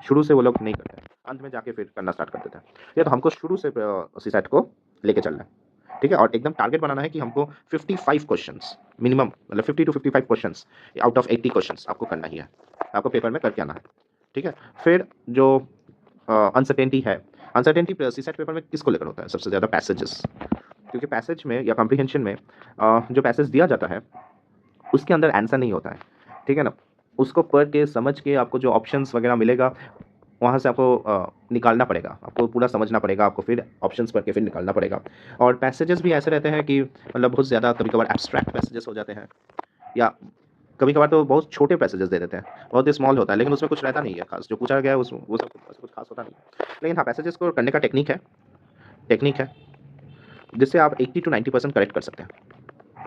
शुरू से वो लोग नहीं करते हैं, अंत में जाके फिर करना स्टार्ट कर देते हैं। ये तो हमको शुरू से सीसेट को लेके चलना है, ठीक है। और एकदम टारगेट बनाना है कि हमको 55 क्वेश्चंस मिनिमम, मतलब 50 to 55 questions out of 80 questions आपको करना ही है, आपको पेपर में करके आना है, ठीक है। फिर जो अनसर्टेनिटी है, अनसर्टेनिटी सीसेट पेपर में किसको लेकर होता है सबसे ज़्यादा, पैसेजेस, क्योंकि पैसेज में या कॉम्प्रिहेंशन में जो पैसेज दिया जाता है उसके अंदर आंसर नहीं होता है, ठीक है ना। उसको पढ़ के समझ के आपको जो ऑप्शंस वगैरह मिलेगा वहाँ से आपको निकालना पड़ेगा, आपको पूरा समझना पड़ेगा, आपको फिर ऑप्शंस पढ़ के फिर निकालना पड़ेगा। और पैसेजेस भी ऐसे रहते हैं कि मतलब बहुत ज़्यादा कभी कभार एब्स्ट्रैक्ट पैसेजेस हो जाते हैं, या कभी कभार तो बहुत छोटे पैसेजेस दे देते हैं, बहुत ही स्मॉल होता है, लेकिन उसमें कुछ रहता नहीं है खास, जो पूछा गया है उस वो सब कुछ खास होता नहीं है। लेकिन हाँ, पैसेजेस को करने का टेक्निक है जिससे आप 80 to 90% करेक्ट कर सकते हैं,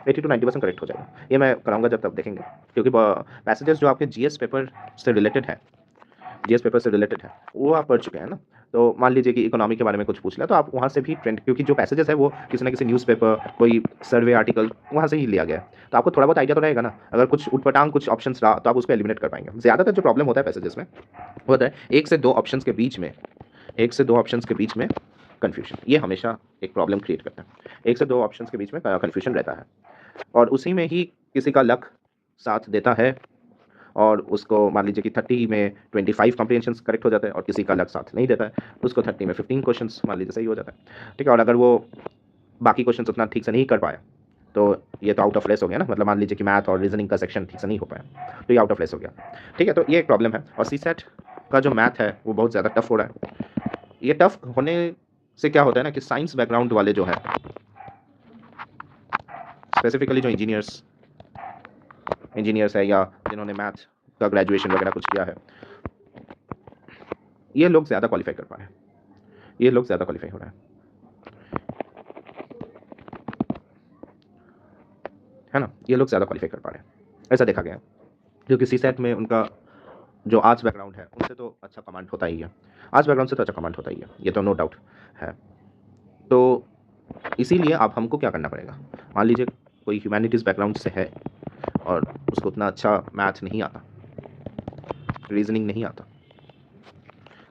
80 to 90% करेक्ट हो जाएगा। ये मैं कराऊंगा जब तब देखेंगे, क्योंकि पैसेजेस जो आपके जीएस पेपर से रिलेटेड है, जीएस पेपर से रिलेटेड है वो आप पढ़ चुके हैं ना। तो मान लीजिए कि इकोनॉमी के बारे में कुछ पूछ लिया तो आप वहाँ से भी ट्रेंड, क्योंकि जो पैसेजेस है वो किसी ना किसी न्यूज़पेपर, कोई सर्वे आर्टिकल वहाँ से ही लिया गया है, तो आपको थोड़ा बहुत आइडिया तो रहेगा ना। अगर कुछ उटपटांग कुछ ऑप्शंस रहा तो आप उसको एलिमिनेट कर पाएंगे। ज़्यादातर जो प्रॉब्लम होता है पैसेजेस में वो होता है 1 से 2 ऑप्शंस के बीच में कन्फ्यूजन, ये हमेशा एक प्रॉब्लम क्रिएट करता है। 1 से 2 ऑप्शंस के बीच में कन्फ्यूजन रहता है, और उसी में ही किसी का लक साथ देता है, और उसको मान लीजिए कि 30 में 25 कॉम्प्रिहेंशंस करेक्ट हो जाता है, और किसी का लक साथ नहीं देता है, उसको 30 में 15 क्वेश्चंस मान लीजिए सही हो जाता है, ठीक है। और अगर वो बाकी क्वेश्चंस उतना ठीक से नहीं कर पाया तो ये तो आउट ऑफ रेस हो गया ना, मतलब मान लीजिए कि मैथ और रीजनिंग का सेक्शन ठीक से नहीं हो पाया तो ये आउट ऑफ रेस हो गया, ठीक है। तो ये एक प्रॉब्लम है। और सीसेट का जो मैथ है वो बहुत ज़्यादा टफ हो रहा है। ये टफ होने से क्या होता है ना कि साइंस बैकग्राउंड वाले जो है, स्पेसिफिकली जो इंजीनियर्स है या जिन्होंने मैथ का ग्रेजुएशन वगैरह कुछ किया है, ये लोग ज़्यादा क्वालिफाई कर पा रहे हैं, ये लोग ज़्यादा क्वालिफाई हो रहे हैं, है ना, ये लोग ज़्यादा क्वालिफाई कर पा रहे हैं, ऐसा देखा गया है। क्योंकि सीसेट में उनका जो आर्ट्स बैकग्राउंड है उनसे तो अच्छा कमांड होता ही है, आर्ट्स बैकग्राउंड से तो अच्छा कमांड होता ही है, ये तो नो डाउट है। तो इसीलिए अब हमको क्या करना पड़ेगा, मान लीजिए कोई ह्यूमैनिटीज़ बैकग्राउंड से है और उसको उतना अच्छा मैथ नहीं आता, रीजनिंग नहीं आता,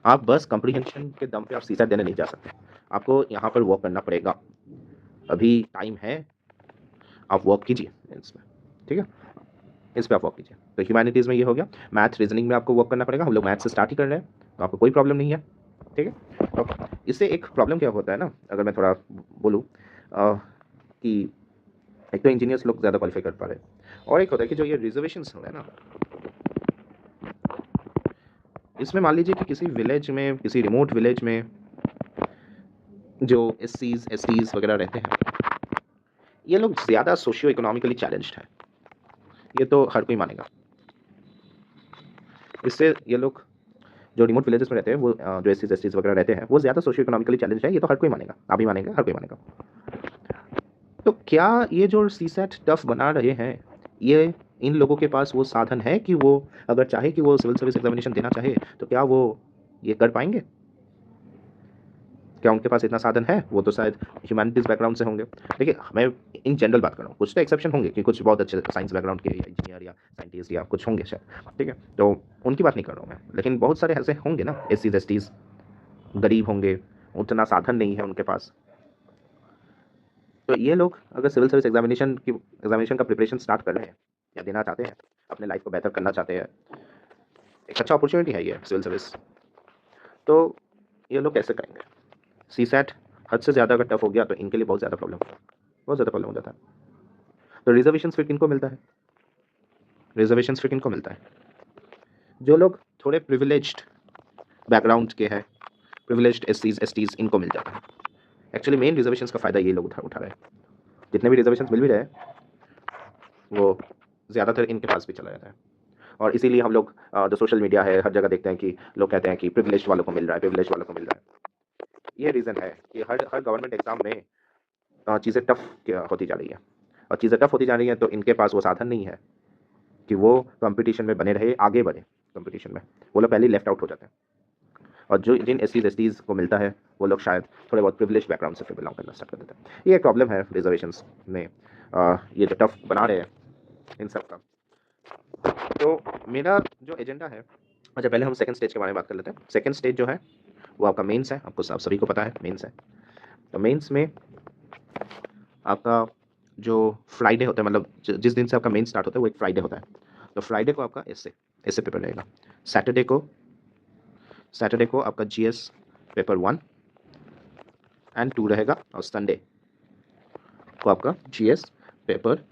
आप बस कॉम्प्रिहेंशन के दम पे आप सीसेट देने नहीं जा सकते, आपको यहाँ पर वर्क करना पड़ेगा। अभी टाइम है, आप वर्क कीजिए इसमें, ठीक है, इस पे आप वर्क कीजिए। तो ह्यूमैनिटीज़ में ये हो गया, मैथ रीजनिंग में आपको वर्क करना पड़ेगा, हम लोग मैथ से स्टार्ट ही कर रहे हैं तो आपको कोई प्रॉब्लम नहीं है, ठीक है। ओके, इससे एक प्रॉब्लम क्या होता है ना, अगर मैं थोड़ा बोलूँ कि एक तो इंजीनियर्स लोग ज़्यादा क्वालिफाई कर पा रहे हैं, और एक होता है कि जो ये रिजर्वेशंस होते हैं ना, इसमें मान लीजिए कि किसी विलेज में, किसी रिमोट विलेज में जो एससीज एसटीज वगैरह रहते हैं, ये लोग ज़्यादा सोशियो इकोनॉमिकली चैलेंज्ड हैं, ये तो हर कोई मानेगा। इससे ये लोग जो रिमोट विलेजेस में रहते हैं, वो जो एस सी वगैरह रहते हैं, वो ज़्यादा सोशियो इकोनॉमिकली चैलेंज है, ये तो हर कोई मानेगा, आप भी मानेंगे, हर कोई मानेगा। तो क्या ये जो सीसैट टफ बना रहे हैं, ये इन लोगों के पास वो साधन है कि वो अगर चाहे कि वो सिविल सर्विस एग्जामिनेशन देना चाहे तो क्या वो ये कर पाएंगे? क्या उनके पास इतना साधन है? वो तो शायद ह्यूमैनिटीज़ बैकग्राउंड से होंगे। देखिए, मैं इन जनरल बात कर रहा हूँ, कुछ तो एक्सेप्शन होंगे कि कुछ बहुत अच्छे साइंस बैकग्राउंड के या इंजीनियर या साइंटिस्ट या कुछ होंगे शायद, ठीक है? तो उनकी बात नहीं कर रहा हूँ मैं, लेकिन बहुत सारे ऐसे होंगे ना, एससीज एसटीज़, गरीब होंगे, उतना साधन नहीं है उनके पास। तो ये लोग अगर सिविल सर्विस एग्जामिनेशन का प्रिपरेशन स्टार्ट कर रहे हैं या देना चाहते हैं, अपने लाइफ को बेहतर करना चाहते हैं, एक अच्छा अपॉर्चुनिटी है ये सिविल सर्विस, तो ये लोग कैसे करेंगे? सीसैट हद से ज़्यादा अगर टफ हो गया तो इनके लिए बहुत ज़्यादा प्रॉब्लम होगा, बहुत ज़्यादा प्रॉब्लम हो जाता है। तो रिजर्वेशन फिर किनको मिलता है? रिजर्वेशन फिर किनको मिलता है? जो लोग थोड़े प्रिविलेज्ड बैकग्राउंड के हैं, प्रिविलेज्ड एससीज एसटीज़, इनको मिल जाता है। एक्चुअली मेन रिजर्वेशन का फ़ायदा ये लोग उठा रहे हैं। जितने भी रिजर्वेशन मिल भी रहे हैं, वो ज़्यादातर इनके पास भी चला जाता है। और इसीलिए हम लोग जो सोशल मीडिया है, हर जगह देखते हैं कि लोग कहते हैं कि प्रिविलेज वालों को मिल रहा है, प्रिविलेज वालों को मिल रहा है। ये रीज़न है कि हर हर गवर्नमेंट एग्जाम में चीज़ें टफ होती जा रही है, और चीज़ें टफ होती जा रही हैं तो इनके पास वो साधन नहीं है कि वो कंपटीशन में बने रहे, आगे बढ़े कंपटीशन में। वो लोग पहले ही लेफ्ट आउट हो जाते हैं, और जो जिन एससीज एसटीज़ को मिलता है वो लोग शायद थोड़े बहुत प्रिविलेज बैकग्राउंड से फिर बिलोंग करना स्टार्ट कर देते हैं। ये एक प्रॉब्लम है रिजर्वेशंस में, ये जो टफ बना रहे हैं इन सब का। तो मेरा जो एजेंडा है, अच्छा पहले हम सेकंड स्टेज के बारे में बात कर लेते हैं। सेकंड स्टेज जो है वो आपका मेंस है, आपको आप सभी को पता है मेंस है। तो मेंस में आपका जो फ्राइडे होता है, मतलब जिस दिन से आपका मेंस स्टार्ट होता है वो एक फ्राइडे होता है। तो फ्राइडे को आपका एसे पेपर रहेगा। सैटरडे को आपका जीएस पेपर 1 एंड 2 रहेगा, और संडे को आपका जीएस पेपर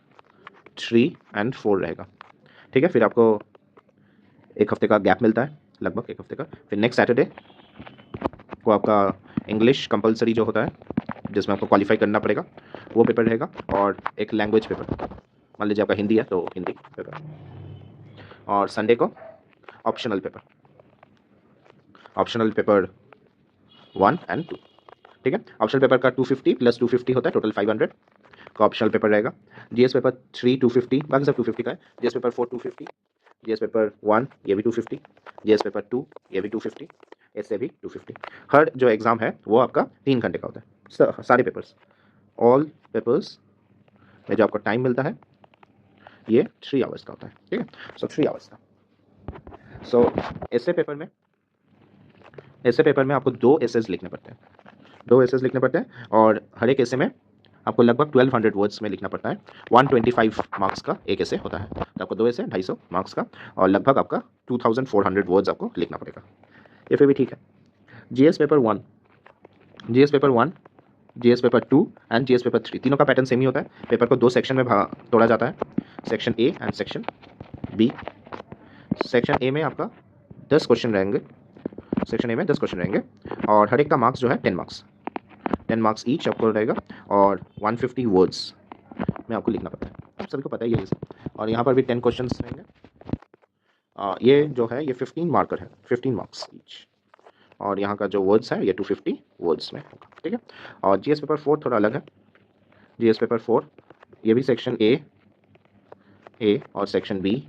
3 एंड 4 रहेगा। ठीक है, फिर आपको एक हफ्ते का गैप मिलता है, लगभग एक हफ्ते का। फिर नेक्स्ट सैटरडे को आपका इंग्लिश कंपलसरी जो होता है, जिसमें आपको क्वालिफाई करना पड़ेगा, वो पेपर रहेगा, और एक लैंग्वेज पेपर, मान लीजिए आपका हिंदी है तो हिंदी पेपर, और संडे को ऑप्शनल पेपर 1 एंड 2। ठीक है, ऑप्शनल पेपर का 250 प्लस 250 होता है, टोटल 500 का ऑप्शनल पेपर रहेगा। जीएस पेपर 3 250, बाकी सब 250 का है। जीएस पेपर 4 250, जीएस पेपर 1 ये भी 250, जीएस पेपर 2 ये भी 250, ऐसे भी 250। हर जो एग्ज़ाम है वो आपका 3 घंटे का होता है, सारे पेपर्स, ऑल पेपर्स में जो आपको टाइम मिलता है ये 3 आवर्स का होता है। ठीक है, सो 3 आवर्स का। सो ऐसे पेपर में आपको 2 एसेज लिखने पड़ते हैं, 2 एसेज लिखने पड़ते हैं, और हर एक एसे में आपको लगभग 1200 वर्ड्स में लिखना पड़ता है। 125 मार्क्स का एक एसे होता है, तो आपको 2 एसे 250 मार्क्स का, और लगभग आपका 2400 वर्ड्स आपको लिखना पड़ेगा। ये फिर भी ठीक है। GS paper 1, GS paper 1, GS paper 2 and GS paper 3, तीनों का पैटर्न सेम ही होता है। पेपर को 2 सेक्शन में तोड़ा जाता है, section A and section B. Section A में आपका 10 क्वेश्चन रहेंगे, सेक्शन ए में 10 क्वेश्चन रहेंगे, और हर एक का मार्क्स जो है 10 मार्क्स ईच आपको रहेगा, और 150 वर्ड्स में आपको लिखना पड़ता है। आप सभी को पता ही है ये सब। और यहाँ पर भी 10 क्वेश्चन रहेंगे। ये जो है ये 15 मार्कर है, 15 मार्क्स ईच, और यहाँ का जो वर्ड्स है ये 250 वर्ड्स में होगा। ठीक है, और जीएस पेपर 4 थोड़ा अलग है। जीएस पेपर 4 ये भी सेक्शन ए और सेक्शन बी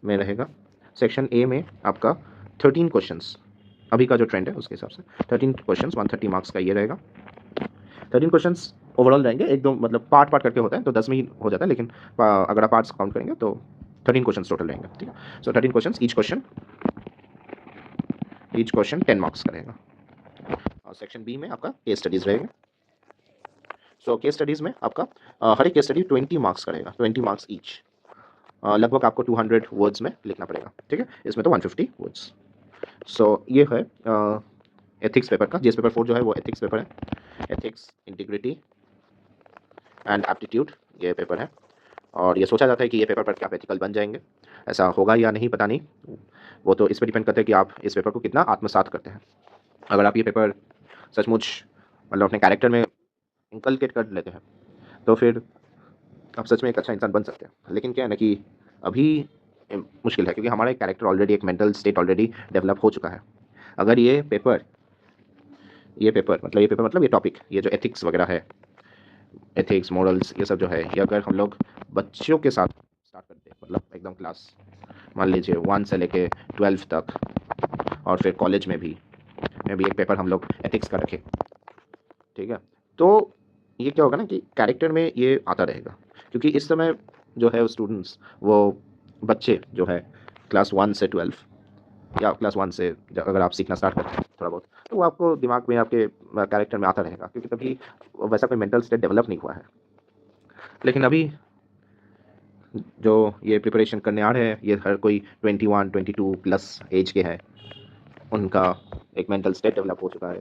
में रहेगा। सेक्शन ए में आपका 13 क्वेश्चंस, अभी का जो ट्रेंड है उसके हिसाब से 13 क्वेश्चंस, 130 मार्क्स का ये रहेगा। 13 क्वेश्चंस ओवरऑल रहेंगे, एक दो मतलब पार्ट करके होता है तो 10 में ही हो जाता है, लेकिन अगर आप पार्ट्स काउंट करेंगे तो 13 क्वेश्चंस टोटल रहेंगे। ठीक है, सो 13 क्वेश्चंस, ईच क्वेश्चन 10 मार्क्स का रहेगा। और सेक्शन बी में आपका केस स्टडीज़ रहेगा। सो केस स्टडीज़ में आपका हर एक केस स्टडी 20 मार्क्स का रहेगा, 20 मार्क्स ईच, लगभग आपको 200 वर्ड्स में लिखना पड़ेगा। ठीक है, इसमें तो 150 वर्ड्स। सो ये है एथिक्स पेपर का। जीएस पेपर 4 जो है वो एथिक्स पेपर है, एथिक्स, इंटीग्रिटी एंड एप्टीट्यूड ये पेपर है, और ये सोचा जाता है कि ये पेपर पर क्या आप एथिकल बन जाएंगे। ऐसा होगा या नहीं पता नहीं, वो तो इस पर डिपेंड करता है कि आप इस पेपर को कितना आत्मसात करते हैं। अगर आप ये पेपर सचमुच मतलब अपने कैरेक्टर में इंकलकेट कर लेते हैं तो फिर आप सच में एक अच्छा इंसान बन सकते हैं। लेकिन क्या है ना कि अभी मुश्किल है, क्योंकि हमारा एक कैरेक्टर ऑलरेडी, एक मेंटल स्टेट ऑलरेडी डेवलप हो चुका है। अगर ये पेपर मतलब ये टॉपिक, ये जो एथिक्स वगैरह है, एथिक्स मॉरल्स ये सब जो है, ये अगर हम लोग बच्चों के साथ स्टार्ट करते हैं, मतलब एकदम क्लास मान लीजिए 1 से लेके 12 तक, और फिर कॉलेज में भी एक पेपर हम लोग एथिक्स का रखें, ठीक है, तो ये क्या होगा ना कि कैरेक्टर में ये आता रहेगा। क्योंकि इस समय जो है वो स्टूडेंट्स, वो बच्चे जो है क्लास 1 से 12, या क्लास 1 से अगर आप सीखना स्टार्ट करते हैं थोड़ा बहुत, तो वो आपको दिमाग में, आपके कैरेक्टर में आता रहेगा, क्योंकि तभी वैसा कोई मेंटल स्टेट डेवलप नहीं हुआ है। लेकिन अभी जो ये प्रिपरेशन करने आ रहे हैं, ये हर कोई 21 22 प्लस एज के हैं, उनका एक मेंटल स्टेट डेवलप हो चुका है।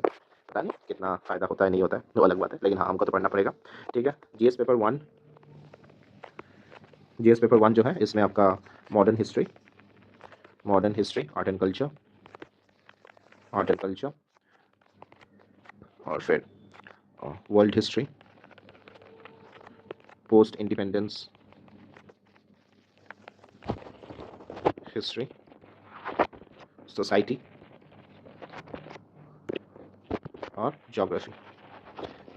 पता नहीं कितना फ़ायदा होता है, नहीं होता है, वो अलग बात है, लेकिन हाँ, हमको तो पढ़ना पड़ेगा। ठीक है, जीएस पेपर 1 जो है, इसमें आपका modern history, art and culture, और फिर world history, post independence history, society और ज्योग्राफी,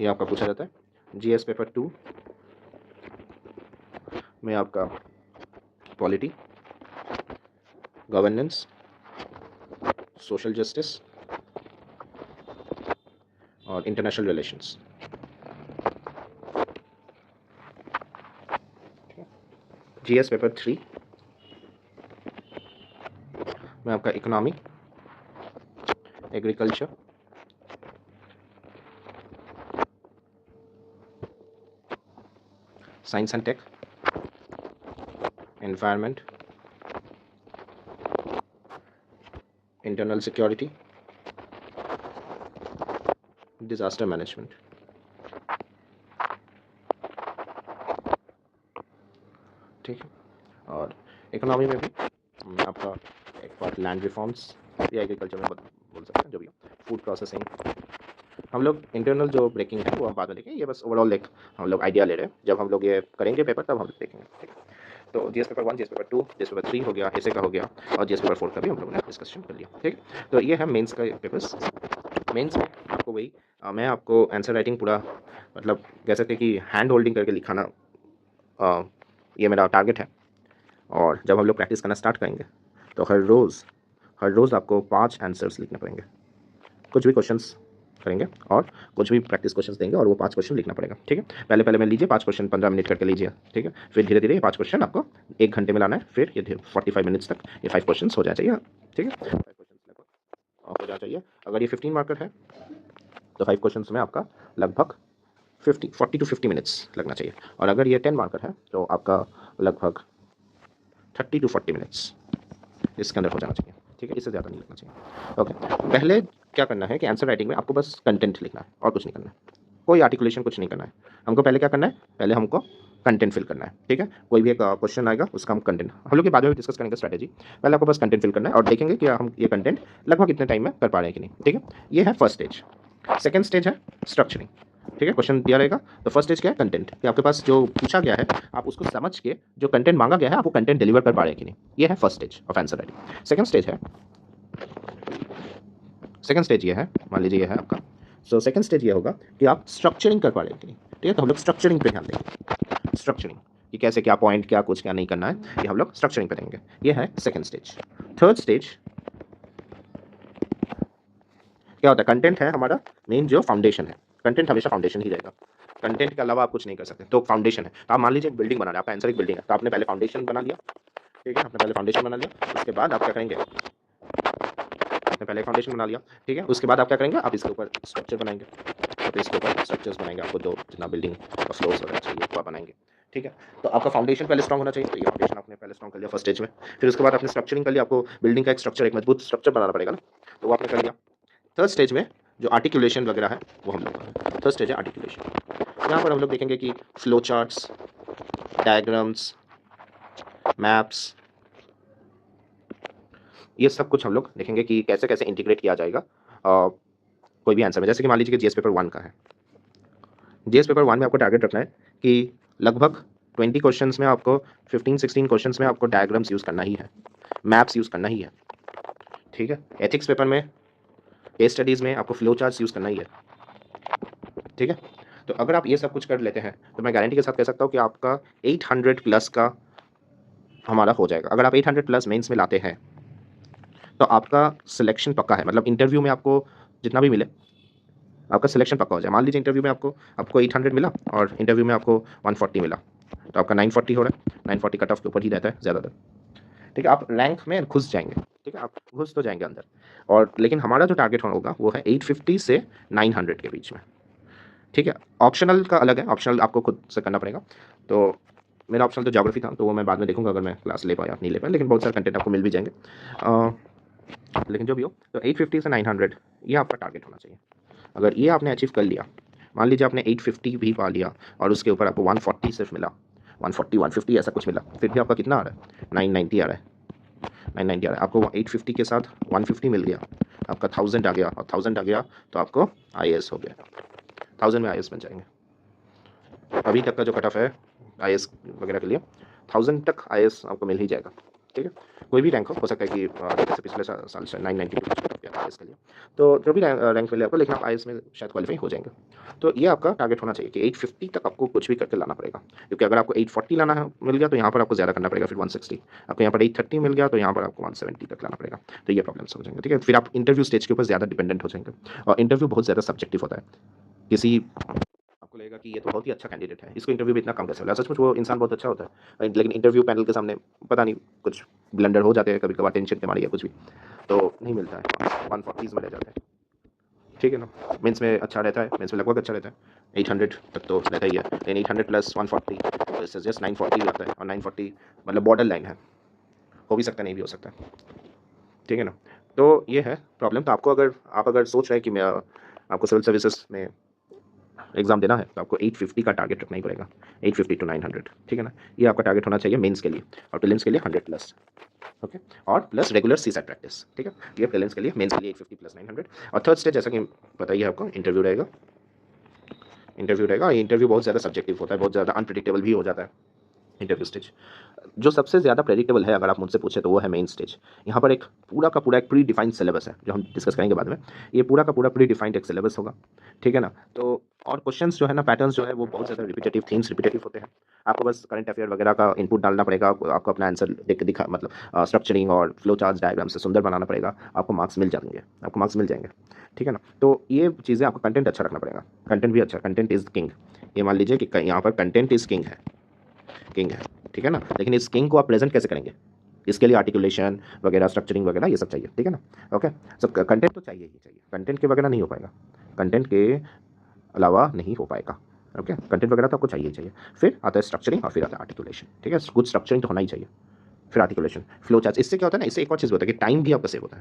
ये आपका पूछा जाता है। जीएस पेपर 2 में आपका पॉलिटी, गवर्नेंस, सोशल जस्टिस और इंटरनेशनल रिलेशंस। जीएस पेपर 3 में आपका economy, agriculture, science and tech, environment, internal security, disaster management. ठीक है, और इकोनॉमी में भी आपका एक पार्ट लैंड रिफॉर्म्स, या एग्रीकल्चर में बोल सकते हैं, जो भी फूड प्रोसेसिंग। हम लोग इंटरनल जो ब्रेकिंग है वो हम बाद में देखेंगे, ये बस ओवरऑल एक हम लोग आइडिया ले रहे हैं। जब हम लोग ये करेंगे पेपर, तब हम लोग देखेंगे। ठीक है, तो GS paper 1, GS paper 2, GS paper 3 हो गया, ऐसे का हो गया, और जीएस पेपर 4 का भी हम लोगों ने डिस्कशन कर लिया। ठीक है, तो ये है मेंस का पेपर्स। मेंस में आपको वही मैं आपको आंसर राइटिंग पूरा, मतलब कह सकते हैं कि हैंड होल्डिंग करके लिखाना, ये मेरा टारगेट है। और जब हम लोग प्रैक्टिस करना स्टार्ट करेंगे, तो हर रोज़ आपको 5 आंसर्स लिखने पड़ेंगे। कुछ भी क्वेश्चंस करेंगे और कुछ भी प्रैक्टिस क्वेश्चंस देंगे, और वो 5 क्वेश्चन लिखना पड़ेगा। ठीक है, पहले में लीजिए 5 क्वेश्चन 15 मिनट करके लीजिए। ठीक है, फिर धीरे धीरे ये 5 क्वेश्चन आपको 1 घंटे में लाना है, फिर ये 45 मिनट्स तक ये 5 क्वेश्चन हो जाना चाहिए। ठीक है, 5 क्वेश्चन लगभग हो जाना चाहिए। अगर ये 15 मार्कर है, तो 5 क्वेश्चन में आपका लगभग 40 टू 50 मिनट्स लगना चाहिए। और अगर ये 10 मार्कर है, तो आपका लगभग 30 टू 40 मिनट्स इसके अंदर हो जाना चाहिए। ठीक है, इससे ज़्यादा नहीं लिखना चाहिए। ओके, पहले क्या करना है कि आंसर राइटिंग में आपको बस कंटेंट लिखना है, और कुछ नहीं करना है। कोई आर्टिकुलेशन कुछ नहीं करना है। हमको पहले क्या करना है, पहले हमको कंटेंट फिल करना है। ठीक है, कोई भी एक क्वेश्चन आएगा, उसका हम कंटेंट, हम लोग के बाद में डिस्कस करेंगे स्ट्रैटेजी। पहले आपको बस कंटेंट फिल करना है, और देखेंगे कि हम ये कंटेंट लगभग कितने टाइम में कर पा रहे हैं कि नहीं। ठीक है, ये है फर्स्ट स्टेज। सेकेंड स्टेज है स्ट्रक्चरिंग। ठीक है, क्वेश्चन दिया रहेगा, तो फर्स्ट स्टेज क्या है, कंटेंट, कि आपके पास जो पूछा गया है, आप उसको समझ के जो कंटेंट मांगा गया है, आप वो कंटेंट डिलीवर कर पा रहे हैं कि नहीं। ये है first stage of answer writing. Second stage ये है, मान लीजिए ये है आपका। सेकंड स्टेज ये होगा कि आप स्ट्रक्चरिंग कर पा रहे हैं कि नहीं। ठीक है, तो हम लोग स्ट्रक्चरिंग पे ध्यान देंगे। स्ट्रक्चरिंग कि कैसे, क्या पॉइंट, क्या कुछ, क्या नहीं करना है, ये हम लोग स्ट्रक्चरिंग पे देंगे। ये है सेकंड स्टेज। थर्ड स्टेज क्या होता है, कंटेंट है हमारा मेन जो फाउंडेशन है। कंटेंट हमेशा फाउंडेशन ही रहेगा, कंटेंट के अलावा आप कुछ नहीं कर सकते। तो फाउंडेशन है, तो आप मान लीजिए एक बिल्डिंग बना रहे हैं, आपका आंसर एक बिल्डिंग है, तो आपने पहले फाउंडेशन बना लिया। ठीक है, आपने पहले फाउंडेशन बना लिया, उसके बाद आप क्या करेंगे, आपने पहले फाउंडेशन बना लिया। ठीक है, उसके बाद आप क्या करेंगे, आप इसके ऊपर स्ट्रक्चर बनाएंगे। तो इसके ऊपर स्ट्रक्चर्स बनाएंगे, आपको जो जितना बिल्डिंग का फ्लोर्स वगैरह चाहिए वो आप बनाएंगे। ठीक है, तो आपका फाउंडेशन पहले स्ट्रॉन्ग होना चाहिए, तो ये फाउंडेशन आपने पहले स्ट्रॉन्ग कर लिया फर्स्ट स्टेज में। फिर उसके बाद आपने स्ट्रक्चरिंग कर लिया, आपको बिल्डिंग का एक स्ट्रक्चर, एक मजबूत स्ट्रक्चर बनाना पड़ेगा ना, तो वो आपने कर लिया। थर्ड स्टेज में जो आर्टिकुलेशन वगैरह है, वो हम लोग, थर्ड स्टेज है आर्टिकुलेशन। यहाँ पर हम लोग देखेंगे कि फ्लो चार्ट्स, डायग्राम्स, मैप्स, ये सब कुछ हम लोग देखेंगे कि कैसे कैसे इंटीग्रेट किया जाएगा कोई भी आंसर में। जैसे कि मान लीजिए कि जीएस पेपर 1 का है, जीएस पेपर 1 में आपको टारगेट रखना है कि लगभग 20 क्वेश्चंस में आपको 15-16 क्वेश्चंस में आपको डायग्राम्स यूज़ करना ही है, मैप्स यूज़ करना ही है, ठीक है। एथिक्स पेपर में, केस स्टडीज़ में आपको फ्लो चार्ट्स यूज़ करना ही है, ठीक है। तो अगर आप ये सब कुछ कर लेते हैं तो मैं गारंटी के साथ कह सकता हूँ कि आपका 800 प्लस का हमारा हो जाएगा। अगर आप 800 प्लस मेंस में लाते हैं तो आपका सिलेक्शन पक्का है, मतलब इंटरव्यू में आपको जितना भी मिले आपका सिलेक्शन पक्का हो जाए। मान लीजिए इंटरव्यू में आपको 800 मिला और इंटरव्यू में आपको 140 मिला, तो आपका 940 हो रहा है, 940 कट ऑफ के ऊपर ही रहता है ज़्यादातर, ठीक है। आप रैंक में घुस जाएंगे, ठीक है, आप घुस तो जाएंगे अंदर। और लेकिन हमारा जो टारगेट होगा वो है 850 से 900 के बीच में, ठीक है। ऑप्शनल का अलग है, ऑप्शनल आपको खुद से करना पड़ेगा। तो मेरा ऑप्शनल तो ज्योग्राफी था, तो वो मैं बाद में देखूंगा अगर मैं क्लास ले पाया नहीं ले पाया, लेकिन बहुत सारे कंटेंट आपको मिल भी जाएंगे। लेकिन जो भी हो, तो 850 से 900 ये आपका टारगेट होना चाहिए। अगर ये आपने अचीव कर लिया, मान लीजिए आपने 850 भी पा लिया और उसके ऊपर आपको 140 सिर्फ मिला, 140 150 ऐसा कुछ मिला, फिर भी आपका कितना आ रहा है, 990 आ रहा है, 990 आ रहा है। आपको 850 के साथ 150 मिल गया, आपका 1000 आ गया, और 1000 आ गया तो आपको IAS हो गया, 1000 में IAS बन जाएंगे। अभी तक का जो कट ऑफ है IAS वगैरह के लिए 1000 तक IAS आपको मिल ही जाएगा, ठीक है। कोई भी रैंक हो सकता है कि जैसे पिछले साल से 992 IAS के लिए, तो जो भी रैंक मिले आपको, लेकिन आप IAS में शायद क्वालिफाई हो जाएंगे। तो ये आपका टारगेट होना चाहिए कि 850 तक आपको कुछ भी करके लाना पड़ेगा, क्योंकि अगर आपको 840 लाना है मिल गया तो यहाँ पर आपको ज़्यादा करना पड़ेगा, फिर 160, आपको यहाँ पर 830 मिल गया तो यहाँ पर आपको 170 तक लाना पड़ेगा। तो ये प्रॉब्लम्स हो जाएंगे, ठीक है। फिर आप इंटरव्यू स्टेज के ऊपर ज़्यादा डिपेंडेंट हो जाएंगे, और इंटरव्यू बहुत ज़्यादा सब्जेक्टिव होता है। किसी आपको लगेगा कि ये तो बहुत ही अच्छा कैंडिडेट है, इसको इंटरव्यू में इतना कम कैसे मिला, सचमुच वो इंसान बहुत अच्छा होता है, लेकिन इंटरव्यू पैनल के सामने पता नहीं कुछ ब्लंडर हो जाते हैं कभी कभार, टेंशन के मारे या कुछ भी, तो नहीं मिलता है, 140 में रह जाते हैं, ठीक है ना। मेंस में अच्छा रहता है, मेंस में लगभग अच्छा रहता है, 800 तक तो रहता ही है, लेकिन 800 प्लस 140 तो इससे जस्ट 940 आता है, और 940 मतलब बॉर्डर लाइन है, हो भी सकता है नहीं भी हो सकता है, ठीक है ना। तो ये है प्रॉब्लम। तो अगर सोच रहे हैं कि मैं आपको सिविल सर्विसेज में एग्जाम देना है तो आपको 850 का टारगेट रखना ही पड़ेगा, 850 टू 900, ठीक है ना। ये आपका टारगेट होना चाहिए मेंस के लिए, और प्रीलिम्स के लिए 100 प्लस, ओके, और प्लस रेगुलर CSAT प्रैक्टिस, ठीक है। ये प्रीलिम्स के लिए, मेंस के लिए 850 प्लस 900। और थर्ड स्टेज जैसा कि पता ही है आपको, इंटरव्यू रहेगा। और इंटरव्यू बहुत ज़्यादा सब्जेक्टिव होता है, बहुत ज़्यादा अनप्रिडिक्टेबल भी हो जाता है इंटरव्यू स्टेज। जो सबसे ज़्यादा प्रेडिक्टेबल है अगर आप मुझसे पूछे तो वो है मेन स्टेज। यहाँ पर एक पूरा का पूरा एक प्री डिफाइंड सिलेबस है जो हम डिस्कस करेंगे बाद में। ये पूरा का पूरा प्री डिफाइंड एक सिलेबस होगा, ठीक है ना। तो और क्वेश्चंस जो है ना, पैटर्न्स जो है वो बहुत ज़्यादा रिपीटेटिव, थीम्स रिपीटेटिव होते हैं। आपको बस करंट अफेयर वगैरह का इनपुट डालना पड़ेगा, आपको अपना आंसर दिखा मतलब स्ट्रक्चरिंग और फ्लो चार्ट डायग्राम से सुंदर बनाना पड़ेगा, आपको मार्क्स मिल जाएंगे, ठीक है ना। तो ये चीज़ें आपको कंटेंट अच्छा रखना पड़ेगा, कंटेंट भी अच्छा, कंटेंट इज़ किंग। ये मान लीजिए कि यहाँ पर कंटेंट इज़ किंग है, ठीक है ना। लेकिन इस किंग को आप प्रेजेंट कैसे करेंगे, इसके लिए आर्टिकुलेशन वगैरह, स्ट्रक्चरिंग वगैरह ये सब चाहिए, ठीक है ना। ओके, सब कंटेंट तो चाहिए ही चाहिए, कंटेंट के वगैरह नहीं हो पाएगा, कंटेंट के अलावा नहीं हो पाएगा, ओके। कंटेंट वगैरह तो आपको चाहिए ही चाहिए। फिर आता है स्ट्रक्चरिंग और फिर आता है आर्टिकुलेशन, ठीक है। कुछ स्ट्रक्चरिंग तो होना ही चाहिए, फिर आर्टिकुलेशन, फ्लो चार्ट। इससे क्या होता है ना, इससे एक और चीज़ होता है कि टाइम भी आपका सेव होता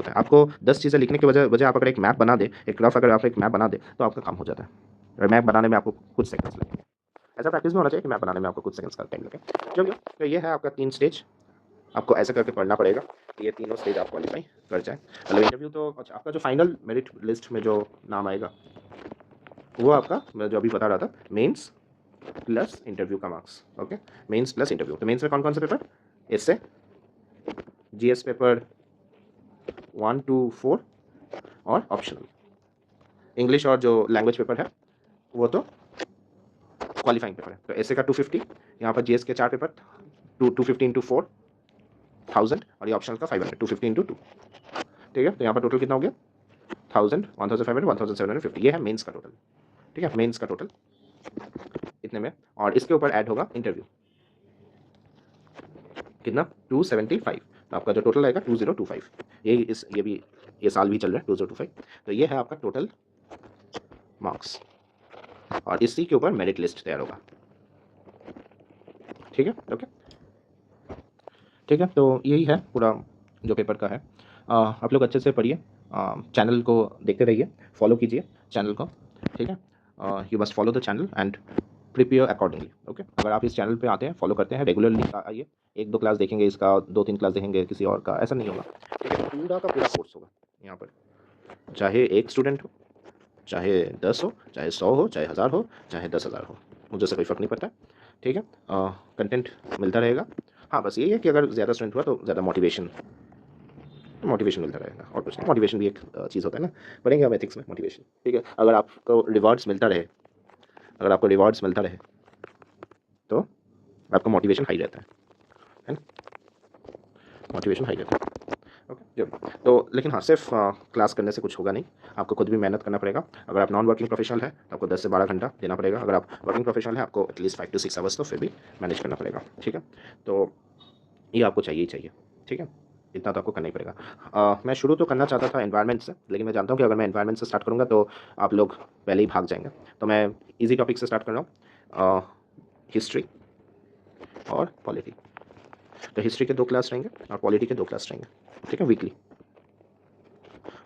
है, आपको 10 चीज़ें लिखने के वजह आप अगर एक मैप बना दे, एक रफ अगर आप एक मैप बना दे तो आपका काम हो जाता है। और मैप बनाने में आपको कुछ सेकंड्स लगेंगे, ऐसा प्रैक्टिस में होना चाहिए कि मैप बनाने में आपको कुछ सेकंड्स का टाइम लगे। जो भी हो, तो ये है आपका 3 स्टेज, आपको ऐसे करके पढ़ना पड़ेगा कि ये तीनों स्टेज आप क्वालिफाई कर जाए। मतलब इंटरव्यू तो अच्छा, आपका जो फाइनल मेरिट लिस्ट में जो नाम आएगा वो आपका, मैं जो अभी बता रहा था, मेंस प्लस इंटरव्यू का marks, okay. Mains plus interview, तो मेंस में कौन कौन से पेपर, इससे GS पेपर 1 to 4 और ऑप्शनल इंग्लिश, और जो लैंग्वेज पेपर है वो तो क्वालिफाइंग पेपर है। तो ऐसे का 250, यहाँ पर GS के 4 पेपर 250 इंटू 4,000, और ये ऑप्शनल का 500, 250 इंटू 2, ठीक है। तो यहाँ पर टोटल कितना हो गया, 1000, 1500, 1750, ये है मेंस का टोटल, ठीक है। मेंस का टोटल इतने में, और इसके ऊपर ऐड होगा इंटरव्यू, कितना, 275। तो आपका जो टोटल आएगा 2025, ये साल भी चल रहा है 2025। तो ये है आपका टोटल मार्क्स, और इसी के ऊपर मेरिट लिस्ट तैयार होगा, ठीक है, ओके, ठीक है। तो यही है पूरा जो पेपर का है। आप लोग अच्छे से पढ़िए, चैनल को देखते रहिए, फॉलो कीजिए चैनल को, ठीक है। You must follow the channel and prepare accordingly, okay. अगर आप इस चैनल पे आते हैं, फॉलो करते हैं, रेगुलरली आइए, 1-2 क्लास देखेंगे इसका, 2-3 क्लास देखेंगे किसी और का, ऐसा नहीं होगा, ठीक है। पूरा का पूरा कोर्स होगा यहाँ पर, चाहे एक स्टूडेंट हो, चाहे 10 हो, चाहे 100 हो, चाहे 1000 हो, चाहे 10,000 हो, मुझे उससे कोई फ़र्क नहीं पड़ता है, ठीक है। कंटेंट मिलता रहेगा। हाँ, बस यही है कि अगर ज़्यादा स्टूडेंट हुआ तो ज़्यादा मोटिवेशन मोटिवेशन मिलता रहेगा और कुछ नहीं। मोटिवेशन भी एक चीज़ होता है ना, पढ़ेंगे हम एथिक्स में मोटिवेशन, ठीक है। अगर आपको रिवार्ड्स मिलता रहे, अगर आपको रिवार्ड्स मिलता रहे तो आपका मोटिवेशन हाई रहता है ना? मोटिवेशन हाई रहता है। ओके, जो तो लेकिन हाँ, सिर्फ क्लास करने से कुछ होगा नहीं, आपको खुद भी मेहनत करना पड़ेगा। अगर आप नॉन वर्किंग प्रोफेशनल है तो आपको 10 से 12 घंटा देना पड़ेगा। अगर आप वर्किंग प्रोफेशनल है आपको एटलीस्ट 5 to 6 आवर्स तो फिर भी मैनेज करना पड़ेगा, ठीक है। तो ये आपको चाहिए ही चाहिए, ठीक है। इतना तो आपको करना ही पड़ेगा। मैं शुरू तो करना चाहता था एनवायरनमेंट से, लेकिन मैं जानता हूँ कि अगर मैं एनवायरनमेंट से स्टार्ट करूँगा तो आप लोग पहले ही भाग जाएंगे। तो मैं इजी टॉपिक से स्टार्ट कर रहा हूँ, हिस्ट्री और पॉलिटी। तो हिस्ट्री के 2 क्लास रहेंगे और पॉलिटी के 2 क्लास रहेंगे, ठीक है, वीकली।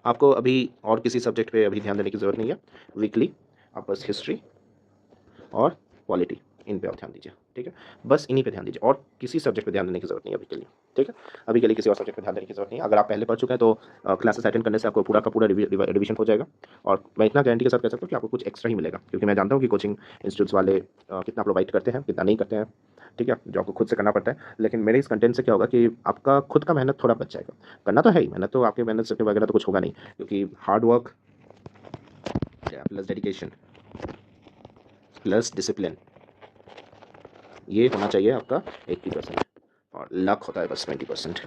आपको अभी और किसी सब्जेक्ट पे अभी ध्यान देने की ज़रूरत नहीं है। वीकली आप बस हिस्ट्री और पॉलिटी इन पे आप ध्यान दीजिए, ठीक है। बस इन्हीं पे ध्यान दीजिए और किसी सब्जेक्ट पे ध्यान देने की ज़रूरत नहीं है अभी के लिए, ठीक है। अभी के लिए किसी और सब्जेक्ट पे ध्यान देने की ज़रूरत नहीं है। अगर आप पहले पढ़ चुके हैं तो क्लासेस अटेंड करने से आपको पूरा का पूरा रिवीजन हो जाएगा और मैं इतना गारंटी के साथ कह सकता हूँ कि आपको कुछ एक्स्ट्रा ही मिलेगा, क्योंकि मैं जानता हूँ कि कोचिंग इंस्टीट्यूट्स वाले कितना प्रोवाइड करते हैं, कितना नहीं करते हैं, ठीक है, जो आपको खुद से करना पड़ता है। लेकिन मेरे इस कंटेंट से क्या होगा कि आपका खुद का मेहनत थोड़ा बच जाएगा। करना तो है ही, मेहनत तो आपकी मेहनत से वगैरह तो कुछ होगा नहीं, क्योंकि hard work plus dedication plus discipline ये होना चाहिए आपका 80% और लक होता है बस 20%।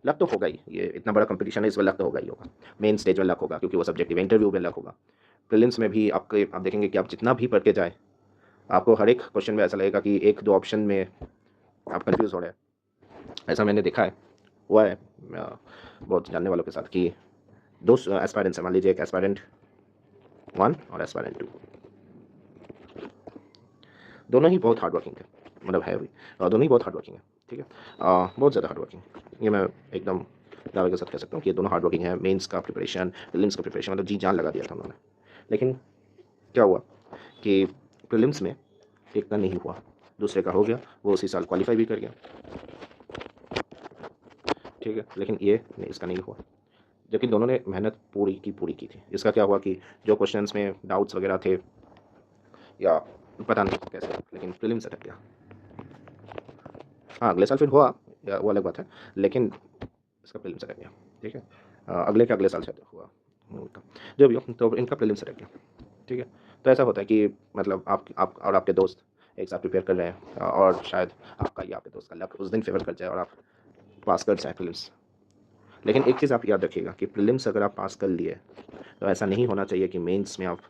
लक तो होगा ही, ये इतना बड़ा कंपटीशन है, इसमें लक तो होगा ही होगा। मेन स्टेज में लक होगा क्योंकि वो सब्जेक्टिव, इंटरव्यू में लक होगा। प्रीलिम्स में भी आप देखेंगे कि आप जितना भी पढ़ के जाए आपको हर एक क्वेश्चन में ऐसा लगेगा कि 1-2 ऑप्शन में आप कन्फ्यूज़ हो रहे हैं। ऐसा मैंने देखा है, हुआ है बहुत जानने वालों के साथ कि 2 एस्पायरेंट्स हैं। मान लीजिए एक एस्पायरेंट 1 और एस्पायरेंट 2, दोनों ही बहुत हार्ड वर्किंग है, मतलब है भी, दोनों ही बहुत हार्ड वर्किंग है, ठीक है। बहुत ज़्यादा हार्ड वर्किंग, ये मैं एकदम दावे के साथ कह सकता हूँ कि ये दोनों हार्ड वर्किंग है। मेंस का प्रिपरेशन, प्रीलिम्स का प्रिपरेशन, मतलब जी जान लगा दिया था उन्होंने। लेकिन क्या हुआ कि प्रीलिम्स में एक का नहीं हुआ, दूसरे का हो गया, वो उसी साल क्वालिफाई भी कर गया, ठीक है। लेकिन ये नहीं, इसका नहीं हुआ, जबकि दोनों ने मेहनत पूरी की थी। इसका क्या हुआ कि जो क्वेश्चंस में डाउट्स वगैरह थे या पता नहीं कैसे, लेकिन प्रीलिम्स अटक गया। हाँ, अगले साल फिर हुआ, या वो अलग बात है, लेकिन इसका प्रीलिम्स अटक गया, ठीक है। अगले के अगले साल शायद हुआ उनका, जो भी हो, तो इनका प्रीलिम्स अटक गया, ठीक है। तो ऐसा होता है कि मतलब आप और आपके दोस्त एक साथ प्रिपेयर कर रहे हैं और शायद आपका या आपके दोस्त का लक उस दिन फेवर कर जाए और आप पास कर जाए प्रीलिम्स। लेकिन एक चीज़ आप याद रखिएगा कि प्रीलिम्स अगर आप पास कर लिए तो ऐसा नहीं होना चाहिए कि मेंस में आप